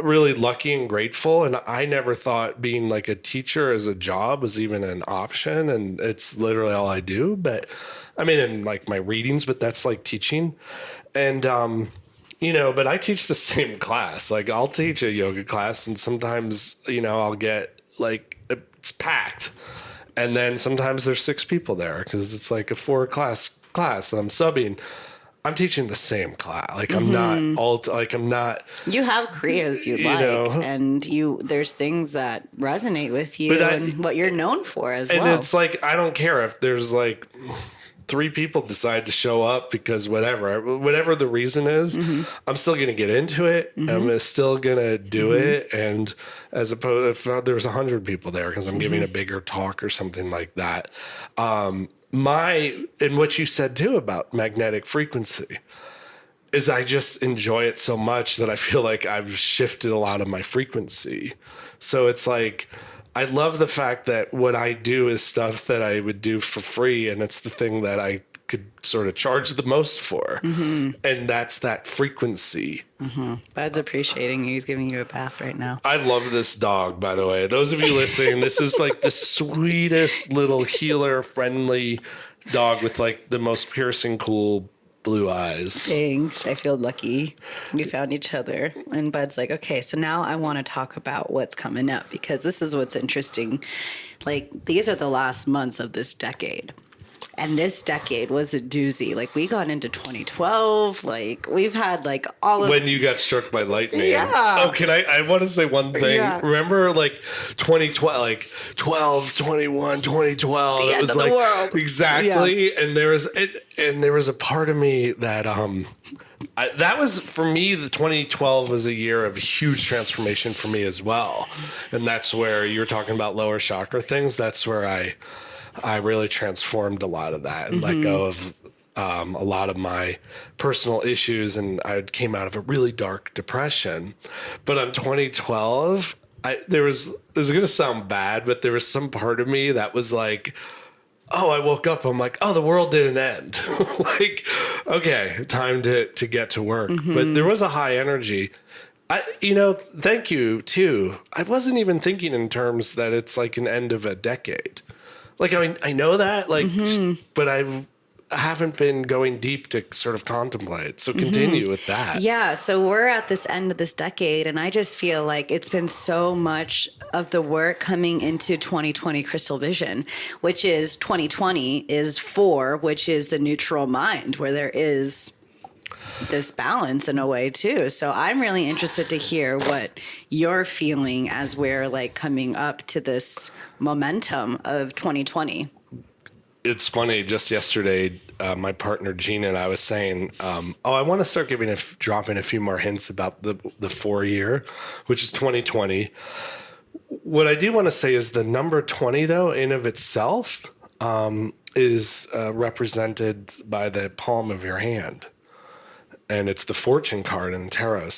really lucky and grateful, and I never thought being like a teacher as a job was even an option, and it's literally all I do. But I mean, in like my readings, but that's like teaching. And, but I teach the same class. Like, I'll teach a yoga class, and sometimes, I'll get like, it's packed. And then sometimes there's 6 people there because it's like a 4 class and I'm subbing. I'm teaching the same class. Like I'm not. You have Creas you like, know. and there's things that resonate with you and what you're known for as well. And it's like, I don't care if there's like 3 people decide to show up because whatever the reason is, I'm still going to get into it. I'm still going to do it. And as opposed, if there's 100 people there because I'm giving a bigger talk or something like that. And what you said too about magnetic frequency is I just enjoy it so much that I feel like I've shifted a lot of my frequency. So it's like, I love the fact that what I do is stuff that I would do for free, and it's the thing that I could sort of charge the most for. And that's that frequency. Bud's appreciating you. He's giving you a bath right now. I love this dog, by the way. Those of you listening, this is like the sweetest little healer friendly dog with like the most piercing, cool blue eyes. Thanks. I feel lucky we found each other. And Bud's like, okay, so now I want to talk about what's coming up, because this is what's interesting. Like, these are the last months of this decade. And this decade was a doozy. Like, we got into 2012. Like, we've had like all of... When you got struck by lightning. Yeah. Oh, I want to say one thing. Yeah. Remember like 2012, like 12, 21, 2012. The it end was of like, the world. exactly. Yeah. And there was a part of me that, that was, for me, the 2012 was a year of huge transformation for me as well. And that's where you're talking about lower chakra things. That's where I really transformed a lot of that and let go of a lot of my personal issues. And I came out of a really dark depression. But in 2012, this is going to sound bad, but there was some part of me that was like, oh, I woke up. I'm like, oh, the world didn't end. Like, okay, time to get to work. But there was a high energy. Thank you too. I wasn't even thinking in terms that it's like an end of a decade. Like, I mean, I know that, like, but I haven't been going deep to sort of contemplate. So continue with that. Yeah. So we're at this end of this decade, and I just feel like it's been so much of the work coming into 2020 crystal vision, which is 2020 is 4, which is the neutral mind, where there is this balance in a way too. So I'm really interested to hear what you're feeling as we're like coming up to this momentum of 2020. It's funny. Just yesterday, my partner Gina and I was saying, I want to start dropping a few more hints about the 4 year, which is 2020. What I do want to say is the number 20, though, in of itself, is represented by the palm of your hand. And it's the fortune card in tarot.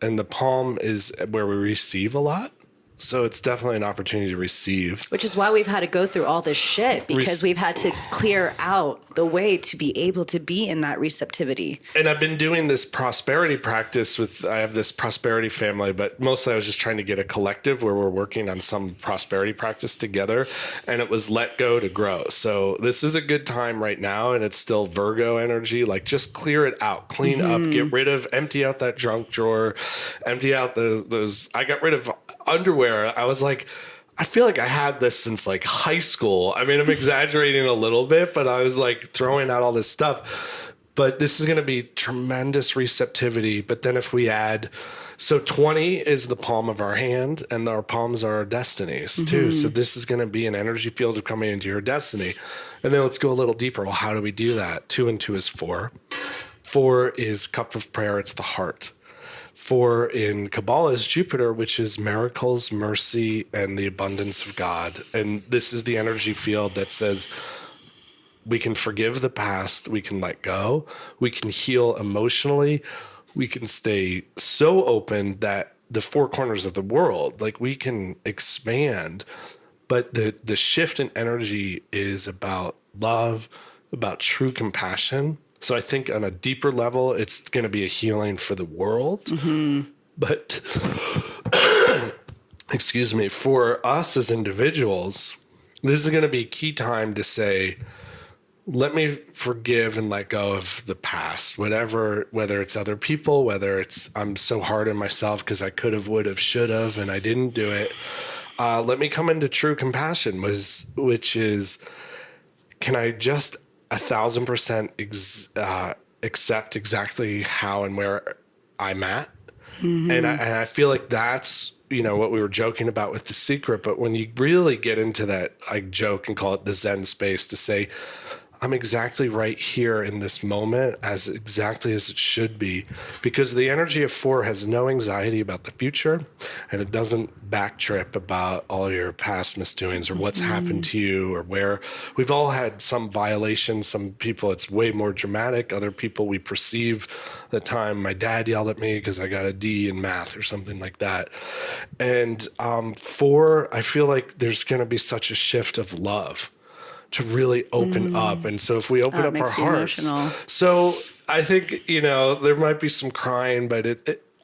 And the palm is where we receive a lot. So it's definitely an opportunity to receive. Which is why we've had to go through all this shit, because we've had to clear out the way to be able to be in that receptivity. And I've been doing this prosperity practice I have this prosperity family, but mostly I was just trying to get a collective where we're working on some prosperity practice together. And it was let go to grow. So this is a good time right now. And it's still Virgo energy. Like, just clear it out, clean up, empty out that junk drawer, empty out those. I got rid of underwear. I was like, I feel like I had this since like high school. I mean, I'm exaggerating a little bit, but I was like throwing out all this stuff. But this is going to be tremendous receptivity. But then if we add, so 20 is the palm of our hand, and our palms are our destinies too. So this is going to be an energy field of coming into your destiny. And then let's go a little deeper. Well, how do we do that? 2 and 2 is 4. 4 is cup of prayer. It's the heart. 4 in Qabalah is Jupiter, which is miracles, mercy, and the abundance of God. And this is the energy field that says we can forgive the past, we can let go, we can heal emotionally, we can stay so open that the 4 corners of the world, like, we can expand. But the shift in energy is about love, about true compassion. So I think on a deeper level, it's going to be a healing for the world. But, excuse me, for us as individuals, this is going to be a key time to say, let me forgive and let go of the past, whether it's other people, whether it's I'm so hard on myself because I could have, would have, should have, and I didn't do it. Let me come into true compassion, which is, can I just 1,000% accept exactly how and where I'm at. And I feel like that's, what we were joking about with The Secret. But when you really get into that, I joke and call it the Zen space, to say, I'm exactly right here in this moment, as exactly as it should be, because the energy of 4 has no anxiety about the future, and it doesn't backtrip about all your past misdoings or what's happened to you, or where we've all had some violations. Some people, it's way more dramatic. Other people, we perceive the time my dad yelled at me because I got a D in math or something like that. And 4, I feel like there's going to be such a shift of love to really open up. And so if we open up our hearts, so I think, there might be some crying, but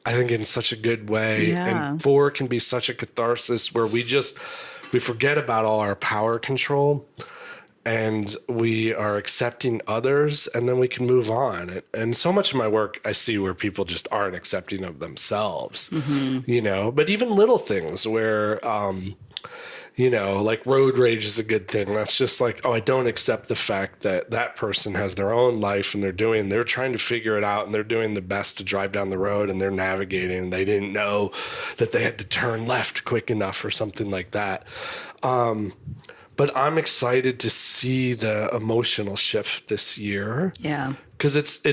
I think in such a good way. Yeah. And 4 can be such a catharsis where we forget about all our power control, and we are accepting others, and then we can move on. And so much of my work I see where people just aren't accepting of themselves, but even little things where, like road rage is a good thing. That's just like, oh, I don't accept the fact that that person has their own life and they're trying to figure it out, and they're doing the best to drive down the road, and they're navigating, and they didn't know that they had to turn left quick enough or something like that. But I'm excited to see the emotional shift this year. Yeah. Because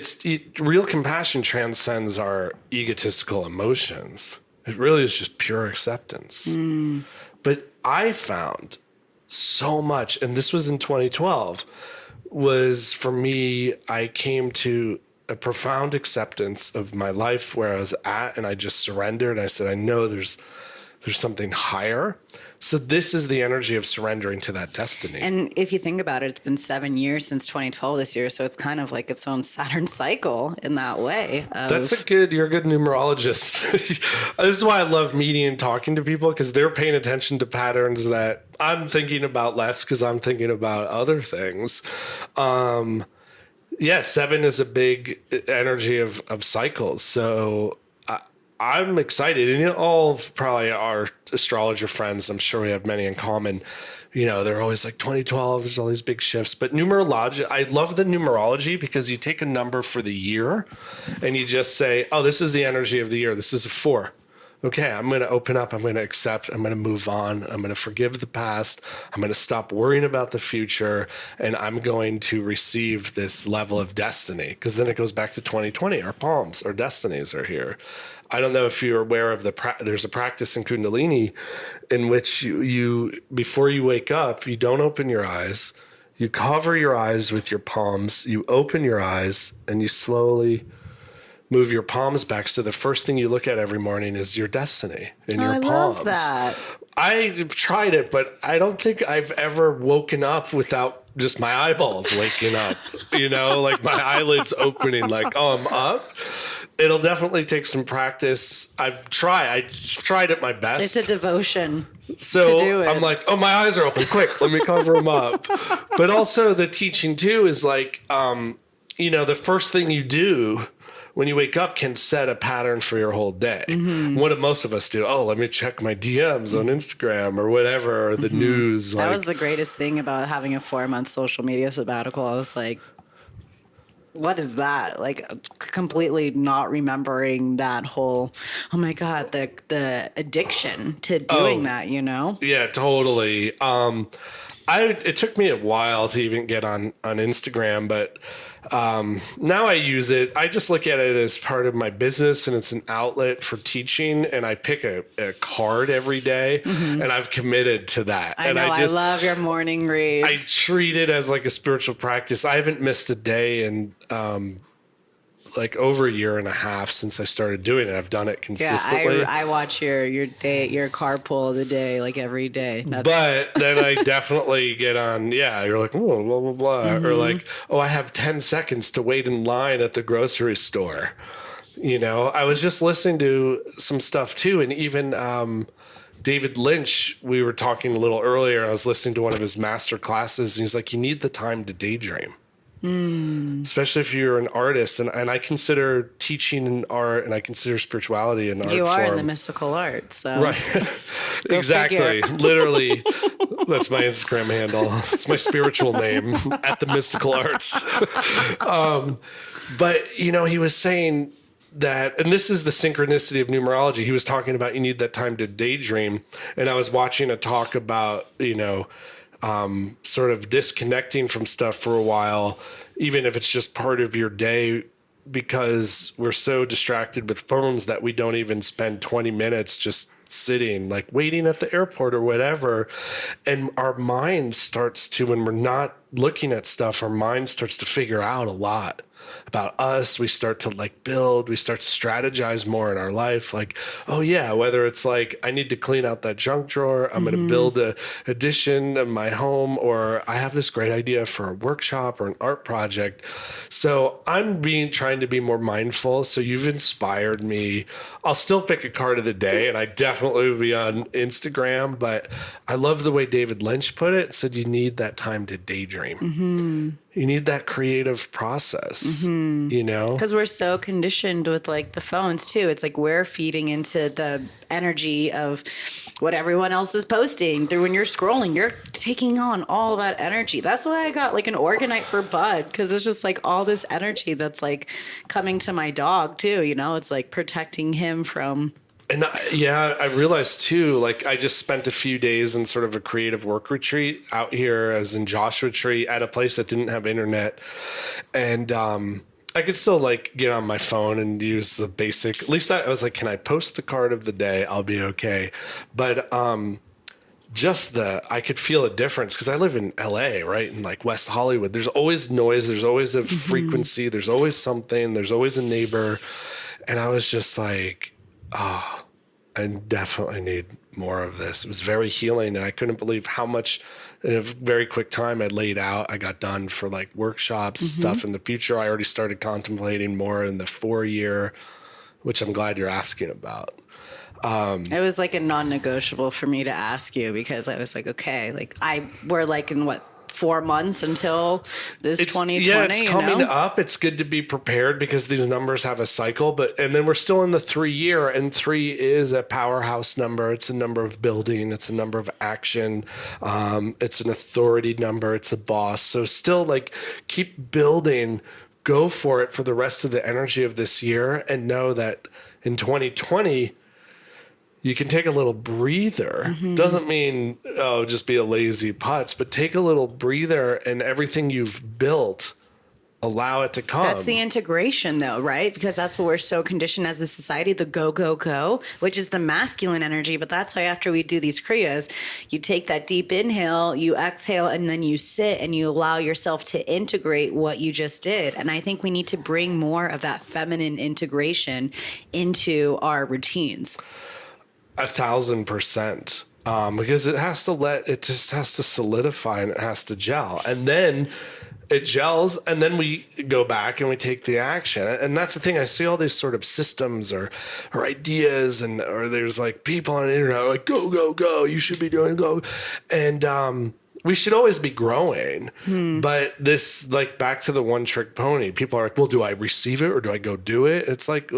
real compassion transcends our egotistical emotions. It really is just pure acceptance. But I found so much, and this was in 2012, was for me, I came to a profound acceptance of my life where I was at, and I just surrendered. I said, I know there's something higher. So this is the energy of surrendering to that destiny. And if you think about it, it's been 7 years since 2012 this year. So it's kind of like its own Saturn cycle in that way. You're a good numerologist. This is why I love meeting and talking to people, because they're paying attention to patterns that I'm thinking about less because I'm thinking about other things. 7 is a big energy of cycles. So I'm excited, and all probably our astrologer friends, I'm sure we have many in common. They're always like 2012, there's all these big shifts. But numerology, I love the numerology because you take a number for the year and you just say, oh, this is the energy of the year. This is a 4. Okay, I'm going to open up. I'm going to accept. I'm going to move on. I'm going to forgive the past. I'm going to stop worrying about the future. And I'm going to receive this level of destiny, because then it goes back to 2020. Our palms, our destinies are here. I don't know if you're aware of there's a practice in Kundalini in which you before you wake up, you don't open your eyes. You cover your eyes with your palms. You open your eyes and you slowly move your palms back. So the first thing you look at every morning is your destiny in your palms. I love that. I've tried it, but I don't think I've ever woken up without just my eyeballs waking up, like my eyelids opening, like, oh, I'm up. It'll definitely take some practice. I tried it my best. It's a devotion. So to do it. I'm like, oh, my eyes are open. Quick, let me cover them up. But also the teaching too is like, the first thing you do when you wake up can set a pattern for your whole day. What do most of us do? Oh, let me check my DMs on Instagram or whatever, or the news. That was the greatest thing about having a 4-month social media sabbatical. I was like, what is that? Like, completely not remembering that whole, oh my God, the addiction to doing that, Yeah, totally. It took me a while to even get on Instagram, but now I use it. I just look at it as part of my business, and it's an outlet for teaching. And I pick a card every day, and I've committed to that. I know. I love your morning reads. I treat it as like a spiritual practice. I haven't missed a day in like over a year and a half since I started doing it. I've done it consistently. Yeah, I watch your carpool of the day, like every day. But then I definitely get on, you're like, oh, blah, blah, blah. Or like, oh, I have 10 seconds to wait in line at the grocery store. I was just listening to some stuff too. And even David Lynch, we were talking a little earlier. I was listening to one of his master classes, and he's like, you need the time to daydream. Especially if you're an artist, and I consider teaching an art, and I consider spirituality an art form. You are in the mystical arts, so right? Exactly. Literally, that's my Instagram handle. It's my spiritual name at the mystical arts. But, you know, he was saying that, and this is the synchronicity of numerology. He was talking about you need that time to daydream. And I was watching a talk about, you know, sort of disconnecting from stuff for a while, even if it's just part of your day, because we're so distracted with phones that we don't even spend 20 minutes just sitting, like waiting at the airport or whatever. And our mind starts to, when we're not looking at stuff, our mind starts to figure out a lot about us. We start to like build, we start to strategize more in our life. Like, oh yeah, whether it's like, I need to clean out that junk drawer, I'm going to build a addition of my home, or I have this great idea for a workshop or an art project. So I'm trying to be more mindful. So you've inspired me. I'll still pick a card of the day, and I definitely will be on Instagram, but I love the way David Lynch put it. Said you need that time to daydream. You need that creative process, you know? Because we're so conditioned with like the phones too. It's like we're feeding into the energy of what everyone else is posting. Through when you're scrolling, you're taking on all that energy. That's why I got like an Organite for Bud, because it's just like all this energy that's like coming to my dog too, you know? It's like protecting him from... And I realized too, like I just spent a few days in sort of a creative work retreat out here. I was in Joshua Tree at a place that didn't have internet. And I could still like get on my phone and use the basic, at least I was like, can I post the card of the day? I'll be okay. But I could feel a difference because I live in LA, right? In like West Hollywood. There's always noise. There's always a frequency. There's always something. There's always a neighbor. And I was just like, oh, I definitely need more of this. It was very healing, and I couldn't believe how much in a very quick time I laid out. I got done for like workshops, stuff in the future. I already started contemplating more in the 4-year, which I'm glad you're asking about. It was like a non-negotiable for me to ask you, because I was like, okay, like we're like in what, 4 months until this 2020. Yeah, it's coming up. It's good to be prepared because these numbers have a cycle, and then we're still in the 3-year, and 3 is a powerhouse number. It's a number of building. It's a number of action. It's an authority number. It's a boss. So still like keep building, go for it for the rest of the energy of this year, and know that in 2020, you can take a little breather. Doesn't mean, just be a lazy putz, but take a little breather, and everything you've built, allow it to come. That's the integration though, right? Because that's what we're so conditioned as a society, the go, go, go, which is the masculine energy. But that's why after we do these Creos, you take that deep inhale, you exhale, and then you sit and you allow yourself to integrate what you just did. And I think we need to bring more of that feminine integration into our routines. 1,000%. Because it just has to solidify, and it has to gel. And then it gels, and then we go back and we take the action. And that's the thing. I see all these sort of systems or ideas, or there's like people on the internet like, go, go, go, you should be doing go. And we should always be growing. But this, like, back to the one trick pony, people are like, well, do I receive it or do I go do it? It's like,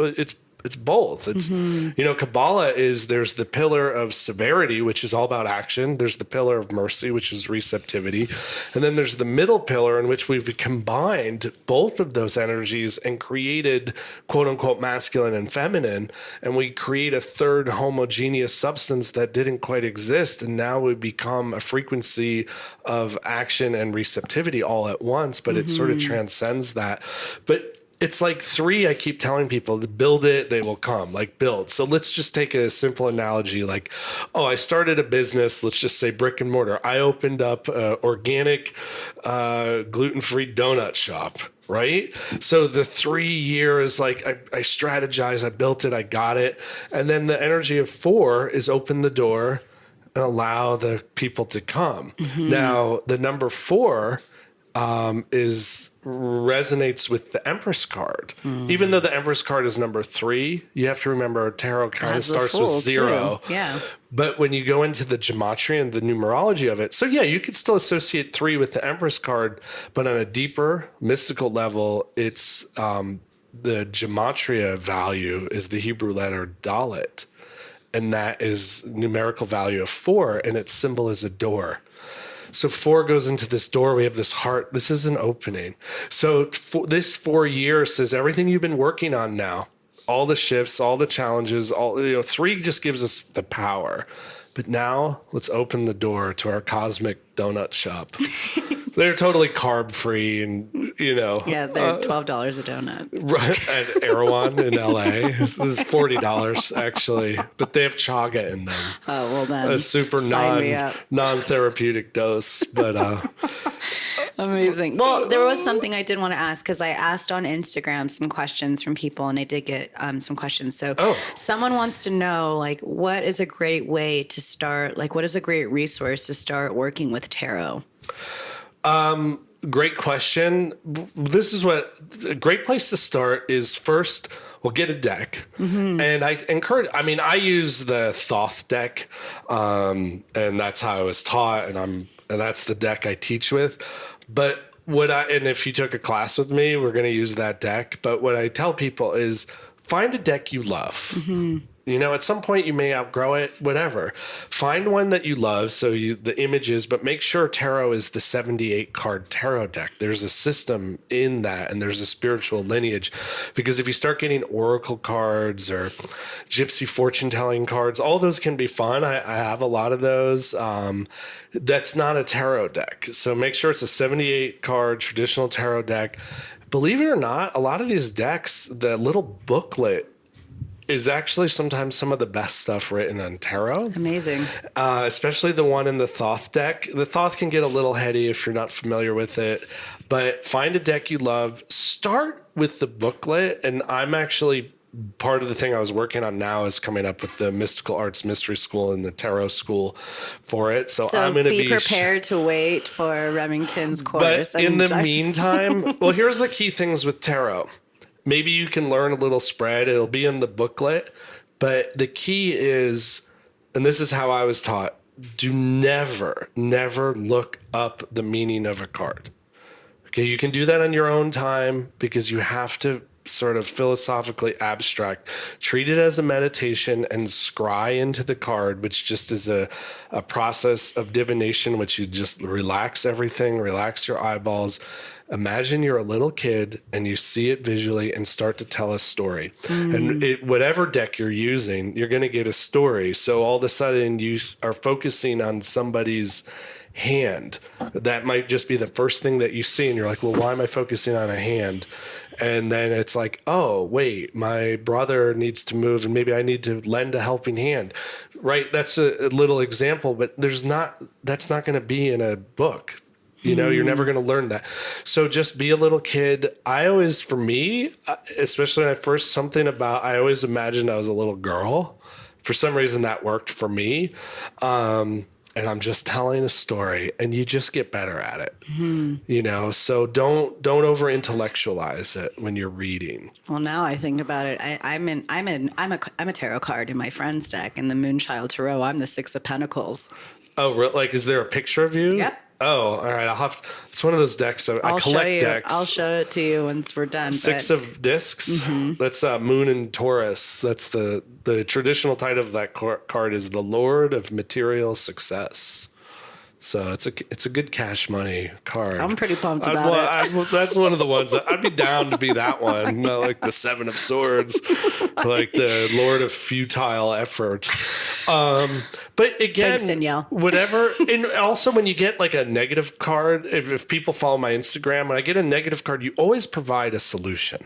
it's both. It's, you know, Qabalah there's the pillar of severity, which is all about action. There's the pillar of mercy, which is receptivity. And then there's the middle pillar, in which we've combined both of those energies and created quote unquote masculine and feminine. And we create a third homogeneous substance that didn't quite exist. And now we become a frequency of action and receptivity all at once, but it sort of transcends that. But it's like 3, I keep telling people to build it, they will come, like build. So let's just take a simple analogy. Like, I started a business, let's just say brick and mortar. I opened up an organic, gluten-free donut shop, right? So the 3 years, like I strategized, I built it, I got it. And then the energy of 4 is open the door and allow the people to come. Now, the number 4 resonates with the Empress card. Even though the Empress card is number 3, you have to remember tarot kind of starts with 0. Too. Yeah. But when you go into the gematria and the numerology of it, so yeah, you could still associate 3 with the Empress card, but on a deeper mystical level, it's the gematria value is the Hebrew letter Dalet, and that is numerical value of 4, and its symbol is a door. So 4 goes into this door. We have this heart. This is an opening. So this 4 years says everything you've been working on now, all the shifts, all the challenges, 3 just gives us the power. But now let's open the door to our cosmic donut shop. They're totally carb free and, Yeah, they're $12 a donut. Right, at Erewhon in LA. This is $40 actually, but they have chaga in them. Oh, well then. A super non-therapeutic dose, but amazing. Well, there was something I did want to ask because I asked on Instagram some questions from people and I did get some questions. So someone wants to know, like, what is a great way to start? Like, what is a great resource to start working with tarot? Great question. This is what a great place to start is first, get a deck. And I use the Thoth deck. And that's how I was taught. And that's the deck I teach with. But and if you took a class with me, we're going to use that deck. But what I tell people is find a deck you love. At some point you may outgrow it, whatever. Find one that you love, the images, but make sure tarot is the 78 card tarot deck. There's a system in that, and there's a spiritual lineage. Because if you start getting oracle cards or gypsy fortune telling cards, all those can be fun. I have a lot of those. That's not a tarot deck. So make sure it's a 78 card traditional tarot deck. Believe it or not, a lot of these decks, the little booklet is actually sometimes some of the best stuff written on tarot. Amazing. Especially the one in the Thoth deck. The Thoth can get a little heady if you're not familiar with it, but find a deck you love. Start with the booklet, and I'm actually part of the thing I was working on now is coming up with the Mystical Arts Mystery School and the Tarot School for it. So I'm going to be prepared to wait for Remington's course. But in the meantime, well, here's the key things with tarot. Maybe you can learn a little spread. It'll be in the booklet. But the key is, and this is how I was taught, do never look up the meaning of a card. Okay, you can do that on your own time because you have to sort of philosophically abstract. Treat it as a meditation and scry into the card, which just is a process of divination, which you just relax everything, relax your eyeballs. Imagine you're a little kid and you see it visually and start to tell a story. And whatever deck you're using, you're going to get a story. So all of a sudden you are focusing on somebody's hand. That might just be the first thing that you see. And you're like, well, why am I focusing on a hand? And then it's like, oh, wait, my brother needs to move and maybe I need to lend a helping hand. Right? That's a little example, but that's not going to be in a book. You're never going to learn that. So just be a little kid. I always, for me, especially when I always imagined I was a little girl. For some reason that worked for me. And I'm just telling a story and you just get better at it. So don't over intellectualize it when you're reading. Well, now I think about it. I'm a tarot card in my friend's deck in the Moonchild Tarot. I'm the 6 of Pentacles. Oh, really? Like, is there a picture of you? Yep. Oh, all right. It's one of those decks. I collect decks. I'll show it to you once we're done. 6 of discs. That's Moon and Taurus. That's the traditional title of that card is the Lord of Material Success. So it's a good cash money card. I'm pretty pumped about it. That's one of the ones that I'd be down to be that one. Not like the 7 of Swords, like the Lord of Futile Effort. But again, thanks, Danielle. Whatever. And also when you get like a negative card, if people follow my Instagram, when I get a negative card, you always provide a solution.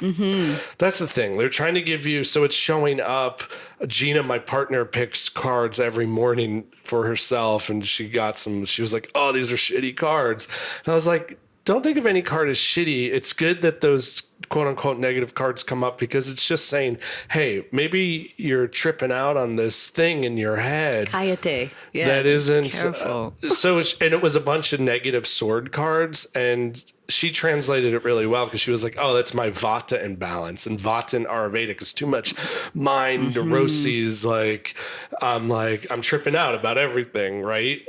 That's the thing. They're trying to give you, so it's showing up. Gina, my partner, picks cards every morning for herself, and she was like, oh, these are shitty cards. And I was like, don't think of any card as shitty. It's good that those quote unquote negative cards come up because it's just saying, hey, maybe you're tripping out on this thing in your head. Cállate. Yeah, that isn't careful. And it was a bunch of negative sword cards, and she translated it really well because she was like, oh, that's my Vata imbalance. And Vata in Ayurvedic is too much mind neuroses. I'm tripping out about everything, right?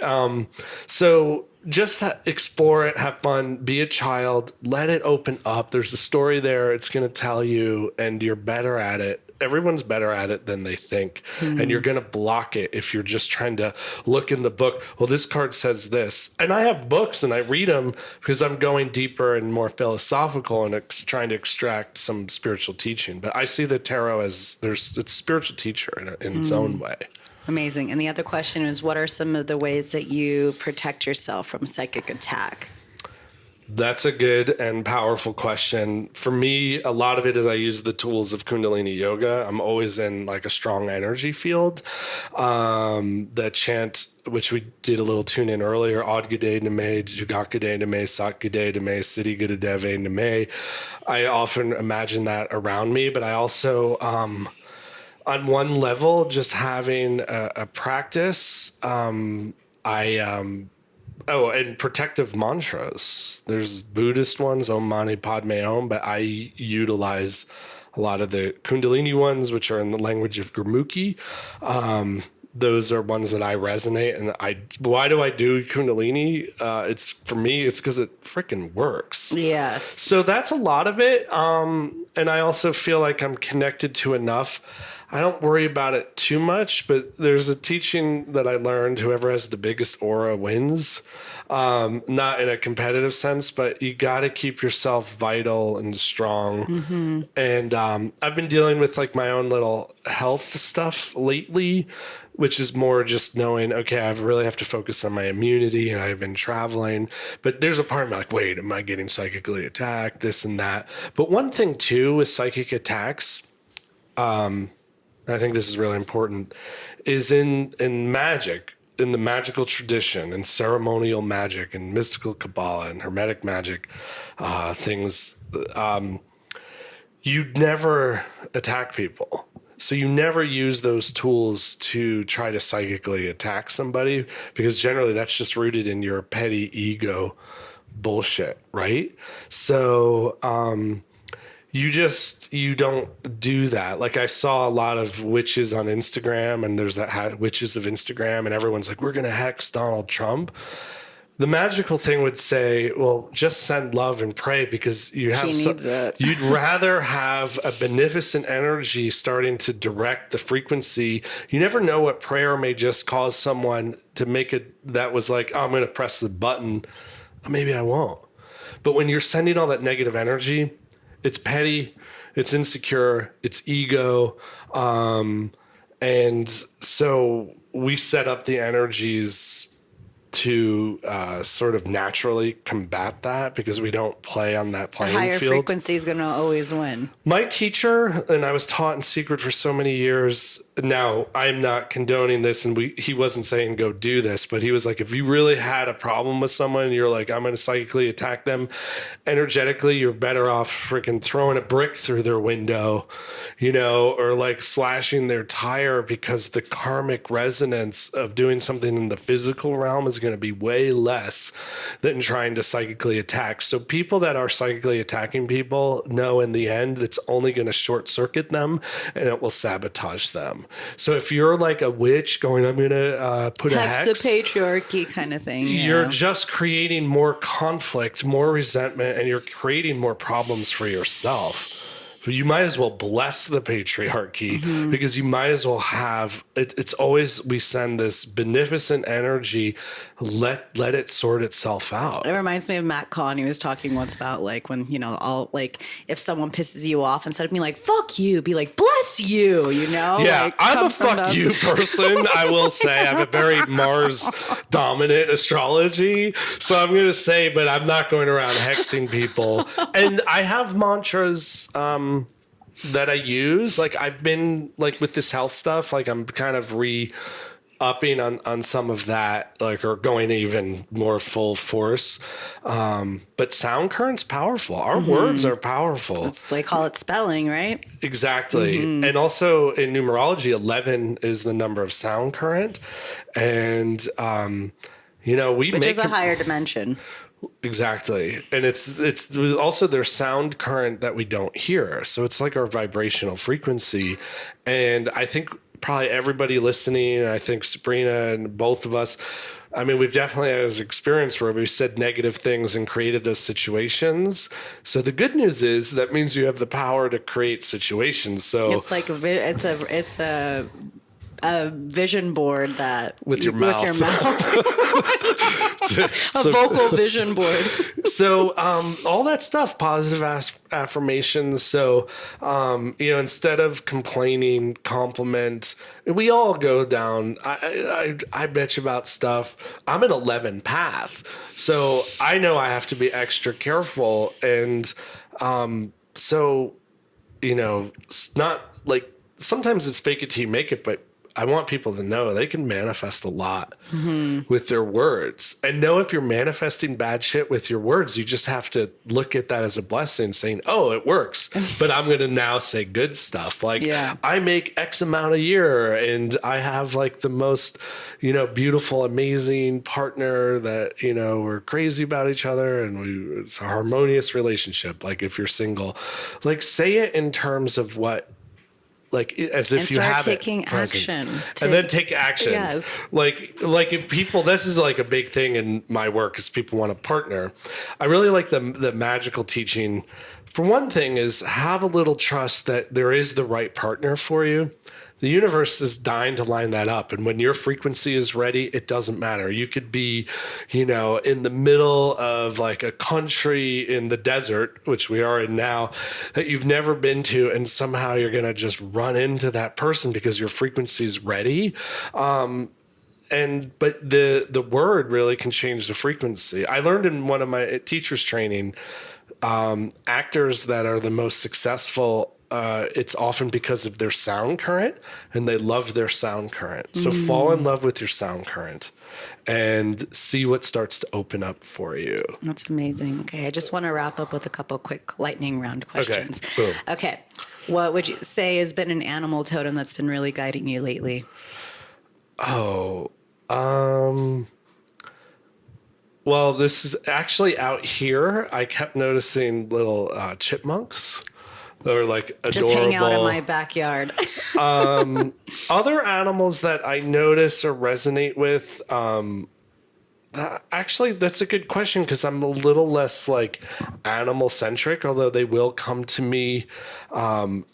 So just explore it, have fun, be a child, let it open up. There's a story there it's going to tell you, and you're better at it everyone's better at it than they think. And you're going to block it if you're just trying to look in the book. Well, this card says this. And I have books and I read them because I'm going deeper and more philosophical and trying to extract some spiritual teaching. But I see the tarot as it's a spiritual teacher in its own way. Amazing. And the other question is, what are some of the ways that you protect yourself from psychic attack? That's a good and powerful question. For me, a lot of it is I use the tools of Kundalini Yoga. I'm always in like a strong energy field. The chant, which we did a little tune in earlier, Ad Gade Name, Jugak Gade Name, Sat Gade Name, Siddhi Gade Deve Name. I often imagine that around me, but I also, on one level, just having a practice, Oh, and protective mantras. There's Buddhist ones, Om Mani Padme Om, but I utilize a lot of the Kundalini ones, which are in the language of Gurmukhi. Those are ones that I resonate. And why do I do Kundalini? For me, it's because it freaking works. Yes. So that's a lot of it. And I also feel like I'm connected to enough. I don't worry about it too much, but there's a teaching that I learned, whoever has the biggest aura wins. Not in a competitive sense, but you got to keep yourself vital and strong. Mm-hmm. And I've been dealing with like my own little health stuff lately, which is more just knowing, okay, I really have to focus on my immunity, and I've been traveling. But there's a part of me like, wait, am I getting psychically attacked, this and that? But one thing too with psychic attacks, I think this is really important, is in magic, in the magical tradition, and ceremonial magic, and mystical Qabalah, and Hermetic magic, things, you never attack people. So you never use those tools to try to psychically attack somebody, because generally that's just rooted in your petty ego bullshit, right? So, you don't do that. Like I saw a lot of witches on Instagram, and there's that witches of Instagram, and everyone's like, we're going to hex Donald Trump. The magical thing would say, well, just send love and pray, because you have you'd rather have a beneficent energy starting to direct the frequency. You never know what prayer may just cause someone to make it that was like, oh, I'm going to press the button. Maybe I won't. But when you're sending all that negative energy, it's petty, it's insecure, it's ego. And so we set up the energies to sort of naturally combat that, because we don't play on that playing field. Higher frequency is going to always win. My teacher, and I was taught in secret for so many years. Now, I'm not condoning this, and he wasn't saying go do this, but he was like, if you really had a problem with someone and you're like, I'm going to psychically attack them, energetically, you're better off freaking throwing a brick through their window, or like slashing their tire, because the karmic resonance of doing something in the physical realm is going to be way less than trying to psychically attack. So people that are psychically attacking people know in the end it's only going to short circuit them, and it will sabotage them. So if you're like a witch going, I'm going to put a hex, the patriarchy kind of thing. You're just creating more conflict, more resentment, and you're creating more problems for yourself. You might as well bless the patriarchy, because you might as well have it. It's always, we send this beneficent energy, let it sort itself out. It reminds me of Matt Kahn. He was talking once about like when, if someone pisses you off, instead of being like, fuck you, be like, bless you, Yeah, like, I'm a fuck you person. I will say I have a very Mars dominant astrology. So I'm going to say, but I'm not going around hexing people. And I have mantras, that I use. Like I've been like with this health stuff, like I'm kind of upping on some of that, like, or going even more full force. But sound current's powerful. Our words are powerful. They call it spelling, right? Exactly. And also in numerology, 11 is the number of sound current. And, which is a higher dimension. Exactly. And it's also their sound current that we don't hear. So it's like our vibrational frequency. And I think probably everybody listening, and I think Sabrina and both of us, I mean, we've definitely had this experience where we've said negative things and created those situations. So the good news is that means you have the power to create situations. So It's like it's a vision board that with your with your mouth. mouth. A vocal vision board. So all that stuff, positive affirmations. So instead of complaining, compliment. We all go down. I bitch about stuff. I'm an 11 path, so I know I have to be extra careful. And so it's not like sometimes it's fake it till you make it, but I want people to know they can manifest a lot with their words, and know if you're manifesting bad shit with your words, you just have to look at that as a blessing, saying, oh, it works, but I'm going to now say good stuff. Like I make X amount a year and I have like the most, beautiful, amazing partner that, we're crazy about each other and it's a harmonious relationship. Like if you're single, like say it in terms of what, like as if you have taking action, and then take action. Yes. Like if people, this is like a big thing in my work is people want to partner. I really like the magical teaching. For one thing is have a little trust that there is the right partner for you. The universe is dying to line that up. And when your frequency is ready, it doesn't matter. You could be, in the middle of like a country in the desert, which we are in now, that you've never been to. And somehow you're going to just run into that person because your frequency is ready. But the word really can change the frequency. I learned in one of my teachers training, actors that are the most successful, it's often because of their sound current, and they love their sound current. So fall in love with your sound current and see what starts to open up for you. That's amazing. Okay, I just want to wrap up with a couple quick lightning round questions. Okay, boom. Okay, what would you say has been an animal totem that's been really guiding you lately? Well, this is actually out here. I kept noticing little chipmunks. They were like adorable. Just hang out in my backyard. Other animals that I notice or resonate with, actually, that's a good question because I'm a little less like animal centric, although they will come to me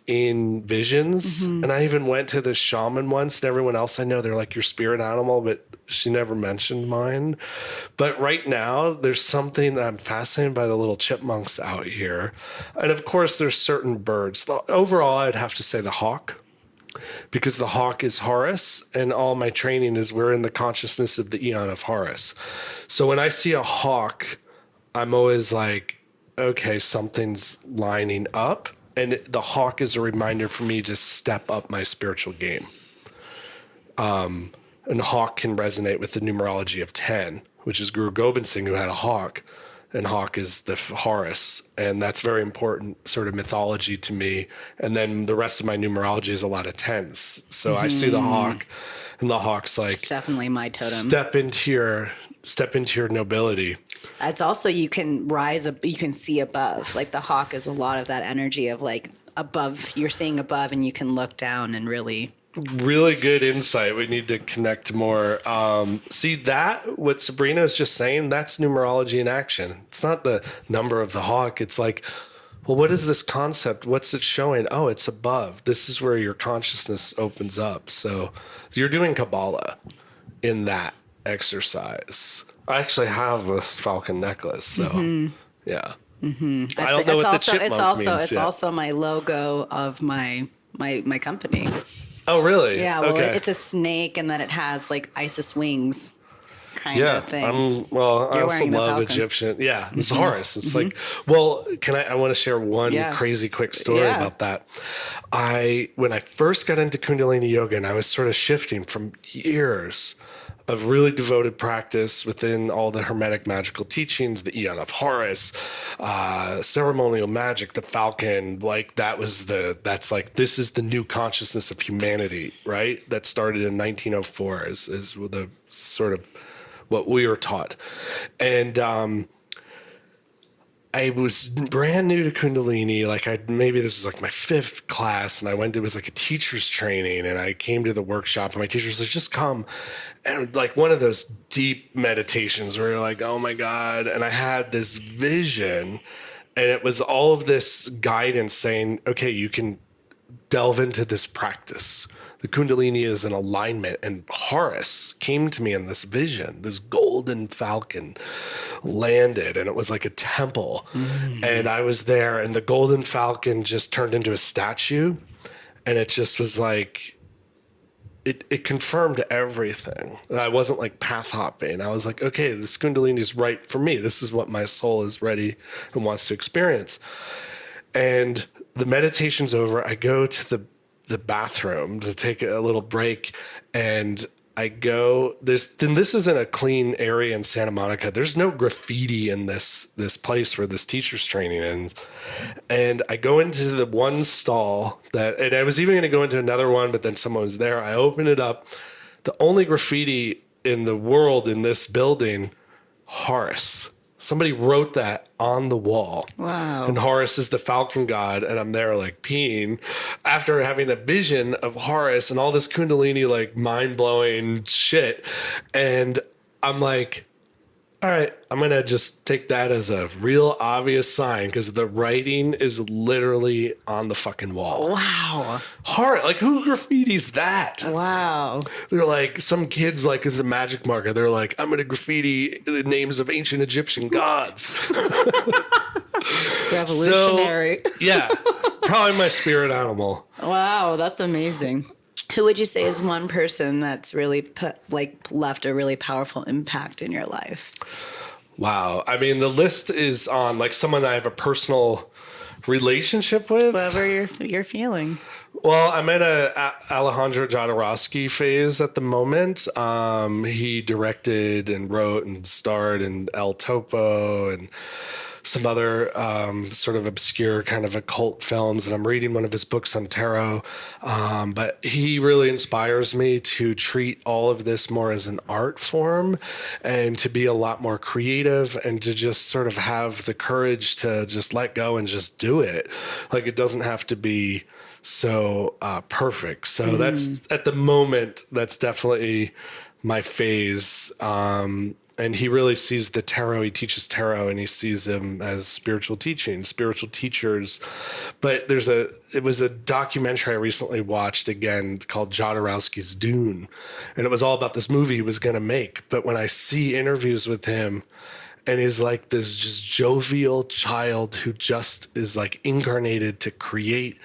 in visions. And I even went to this shaman once, and everyone else I know, they're like your spirit animal, but she never mentioned mine. But right now, there's something that I'm fascinated by the little chipmunks out here. And of course, there's certain birds. Overall, I'd have to say the hawk, because the hawk is Horus, and all my training is we're in the consciousness of the eon of Horus. So when I see a hawk, I'm always like, okay, something's lining up. And the hawk is a reminder for me to step up my spiritual game. And hawk can resonate with the numerology of 10, which is Guru Gobind Singh, who had a hawk. And hawk is the Horus. And that's very important sort of mythology to me. And then the rest of my numerology is a lot of 10s. So I see the hawk, and the hawk's like, It's definitely my totem. Step into your nobility. It's also, you can you can see above. Like the hawk is a lot of that energy of like above, you're seeing above and you can look down and really good insight. We need to connect more. See that what Sabrina is just saying, that's numerology in action. It's not the number of the hawk. It's like, well, what is this concept? What's it showing? Oh, it's above. This is where your consciousness opens up. So you're doing Qabalah in that exercise. I actually have this falcon necklace. So yeah. I don't know what the chipmunk means. It's also my logo of my company. Oh, really? Yeah, well, okay. It's a snake, and then it has like Isis wings kind of thing. I also love Egyptian. Yeah, it's Horus. It's like, well, I want to share one crazy quick story about that. When I first got into Kundalini Yoga, and I was sort of shifting from years of really devoted practice within all the Hermetic magical teachings, the Eon of Horus, ceremonial magic, the Falcon, like this is the new consciousness of humanity, right? That started in 1904 is the sort of what we were taught. And I was brand new to Kundalini. Like maybe this was like my 5th class, and it was like a teacher's training, and I came to the workshop, and my teacher was like, just come. And like one of those deep meditations where you're like, oh my God. And I had this vision, and it was all of this guidance saying, okay, you can delve into this practice. The Kundalini is in alignment, and Horus came to me in this vision. This golden falcon landed, and it was like a temple. And I was there, and the golden falcon just turned into a statue, and it just was like, it confirmed everything. I wasn't like path hopping. I was like, okay, this Kundalini is right for me. This is what my soul is ready and wants to experience. And the meditation's over. I go to the bathroom to take a little break, and I go, this is in a clean area in Santa Monica. There's no graffiti in this place where this teacher's training is. And I go into the one stall and I was even going to go into another one, but then someone was there. I open it up. The only graffiti in the world in this building, Horus. Somebody wrote that on the wall. Wow. And Horus is the falcon god. And I'm there like peeing after having the vision of Horus and all this Kundalini, like mind blowing shit. And I'm like, all right, I'm going to just take that as a real obvious sign because the writing is literally on the fucking wall. Wow. Horus, like who graffitis that? Wow. They're like, some kids like as a magic marker. They're like, I'm going to graffiti the names of ancient Egyptian gods. Revolutionary. So, yeah, probably my spirit animal. Wow, that's amazing. Who would you say is one person that's really left a really powerful impact in your life? Wow. I mean, the list is on like someone I have a personal relationship with. Whoever you're feeling. Well, I'm in a Alejandro Jodorowsky phase at the moment. He directed and wrote and starred in El Topo and some other sort of obscure kind of occult films. And I'm reading one of his books on tarot. But he really inspires me to treat all of this more as an art form and to be a lot more creative and to just sort of have the courage to just let go and just do it. Like it doesn't have to be so perfect. So that's at the moment, that's definitely my phase. And he really sees the tarot. He teaches tarot, and he sees them as spiritual teachings, spiritual teachers. But it was a documentary I recently watched again called Jodorowsky's Dune, and it was all about this movie he was going to make. But when I see interviews with him, and he's like this just jovial child who just is like incarnated to create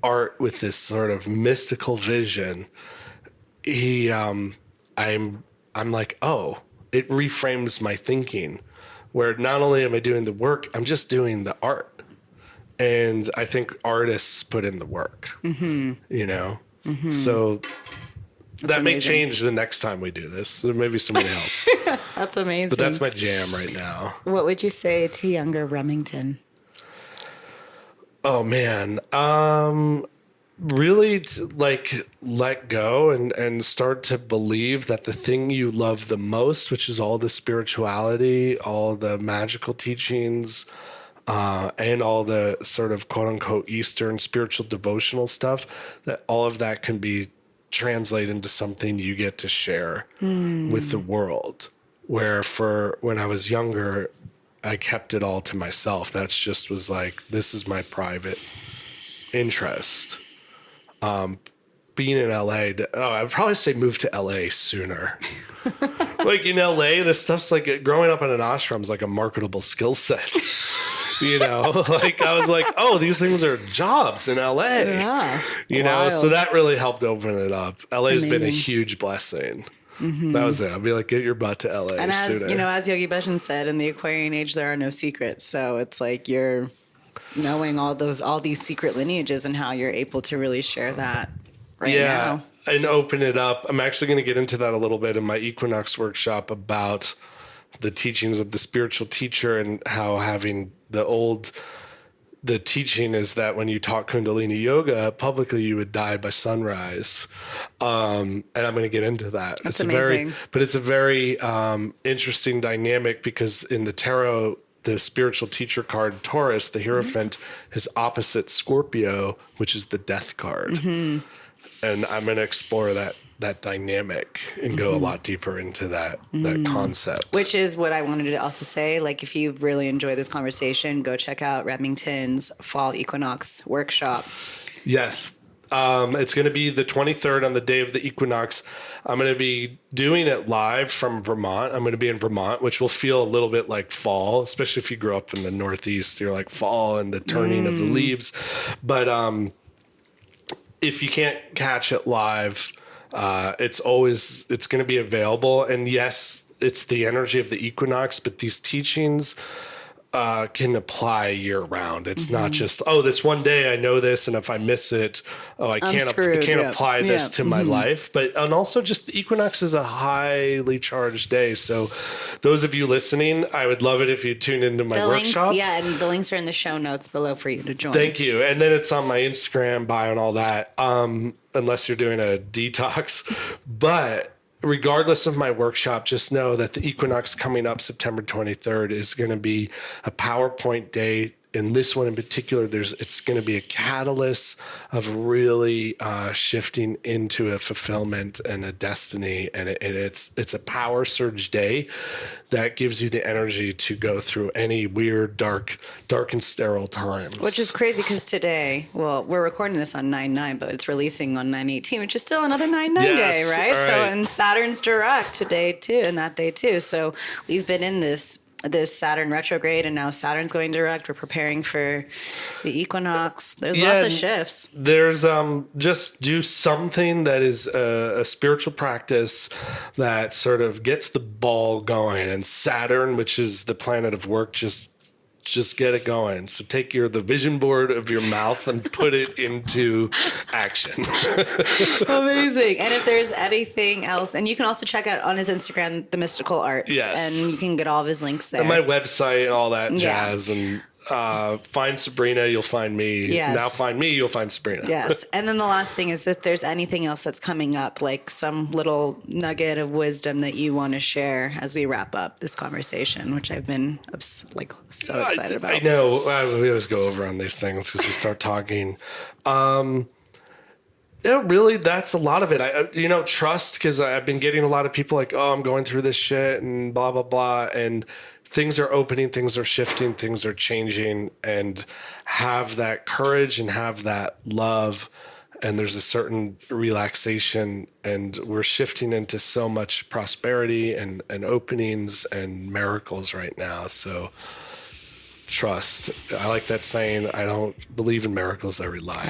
art with this sort of mystical vision, I'm like, oh. It reframes my thinking where not only am I doing the work, I'm just doing the art. And I think artists put in the work, you know? So that may change the next time we do this. There may be somebody else. That's amazing. But that's my jam right now. What would you say to younger Remington? Oh, man. Really like let go and start to believe that the thing you love the most, which is all the spirituality, all the magical teachings, and all the sort of quote unquote Eastern spiritual devotional stuff, that all of that can be translated into something you get to share with the world. Where when I was younger, I kept it all to myself. That's just was like, this is my private interest. Being in LA, I'd probably say move to LA sooner. Like in LA, this stuff's like growing up in an ashram is like a marketable skill set. You know, like I was like, oh, these things are jobs in LA. Yeah. You know, so that really helped open it up. LA's been a huge blessing. That was it. I'd be like, get your butt to LA and sooner. as you know, as Yogi Bhajan said, in the Aquarian age, there are no secrets. So it's like you're knowing all these secret lineages and how you're able to really share that now. And open it up. I'm actually going to get into that a little bit in my Equinox workshop about the teachings of the spiritual teacher and how having the teaching is that when you taught Kundalini yoga publicly, you would die by sunrise. And I'm going to get into that. That's amazing. It's a very interesting dynamic because in the tarot, the spiritual teacher card, Taurus, the Hierophant, is opposite Scorpio, which is the death card. And I'm going to explore that dynamic and go a lot deeper into that concept. Which is what I wanted to also say. Like, if you really enjoy this conversation, go check out Remington's Fall Equinox workshop. Yes. It's going to be the 23rd on the day of the equinox. I'm going to be doing it live from Vermont. I'm going to be in Vermont, which will feel a little bit like fall, especially if you grew up in the Northeast. You're like fall and the turning of the leaves. But if you can't catch it live, it's going to be available. And yes, it's the energy of the equinox, but these teachings can apply year round. It's not just, this one day I know this, and if I miss it, I can't apply this to my life. And also just the equinox is a highly charged day. So those of you listening, I would love it if you tune into my workshop. And the links are in the show notes below for you to join. Thank you. And then it's on my Instagram bio and all that, unless you're doing a detox. But regardless of my workshop, just know that the equinox coming up September 23rd is going to be a PowerPoint day. In this one in particular, it's going to be a catalyst of really shifting into a fulfillment and a destiny. And it's a power surge day that gives you the energy to go through any weird, dark and sterile times. Which is crazy because today, we're recording this on 9/9, but it's releasing on 9/18, which is still another 9/9 day, right? Right. So, and Saturn's direct today too, and that day too. So we've been in this Saturn retrograde, and now Saturn's going direct. We're preparing for the equinox. There's lots of shifts. There's just do something that is a spiritual practice that sort of gets the ball going. And Saturn, which is the planet of work, just get it going. So take the vision board of your mouth and put it into action. Amazing. And if there's anything else, and you can also check out on his Instagram, The Mystical Arts. Yes. And you can get all of his links there. And my website and all that jazz. And find Sabrina, you'll find me. Yes. Now find me, you'll find Sabrina. Yes. And then the last thing is, if there's anything else that's coming up, like some little nugget of wisdom that you want to share as we wrap up this conversation, which I've been so excited about. I know. We always go over on these things because we start talking. Really, that's a lot of it. Trust, because I've been getting a lot of people like, I'm going through this shit and blah, blah, blah. And things are opening, things are shifting, things are changing, and have that courage and have that love. And there's a certain relaxation, and we're shifting into so much prosperity and openings and miracles right now. So trust. I like that saying. I don't believe in miracles. I rely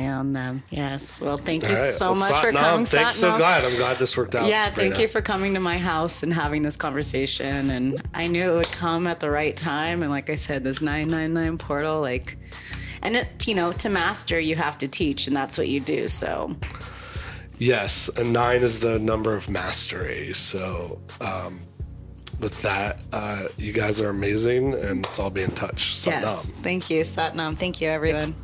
on them. Yes. Well, thank you right. so much for coming. Thanks. So glad. I'm glad this worked out. Yeah. Sabrina. Thank you for coming to my house and having this conversation. And I knew it would come at the right time. And like I said, this 999 portal, to master, you have to teach, and that's what you do. So. Yes. And 9 is the number of mastery. So, with that, you guys are amazing, and let's all be in touch. Satnam. Yes. Thank you, Satnam. Thank you, everyone.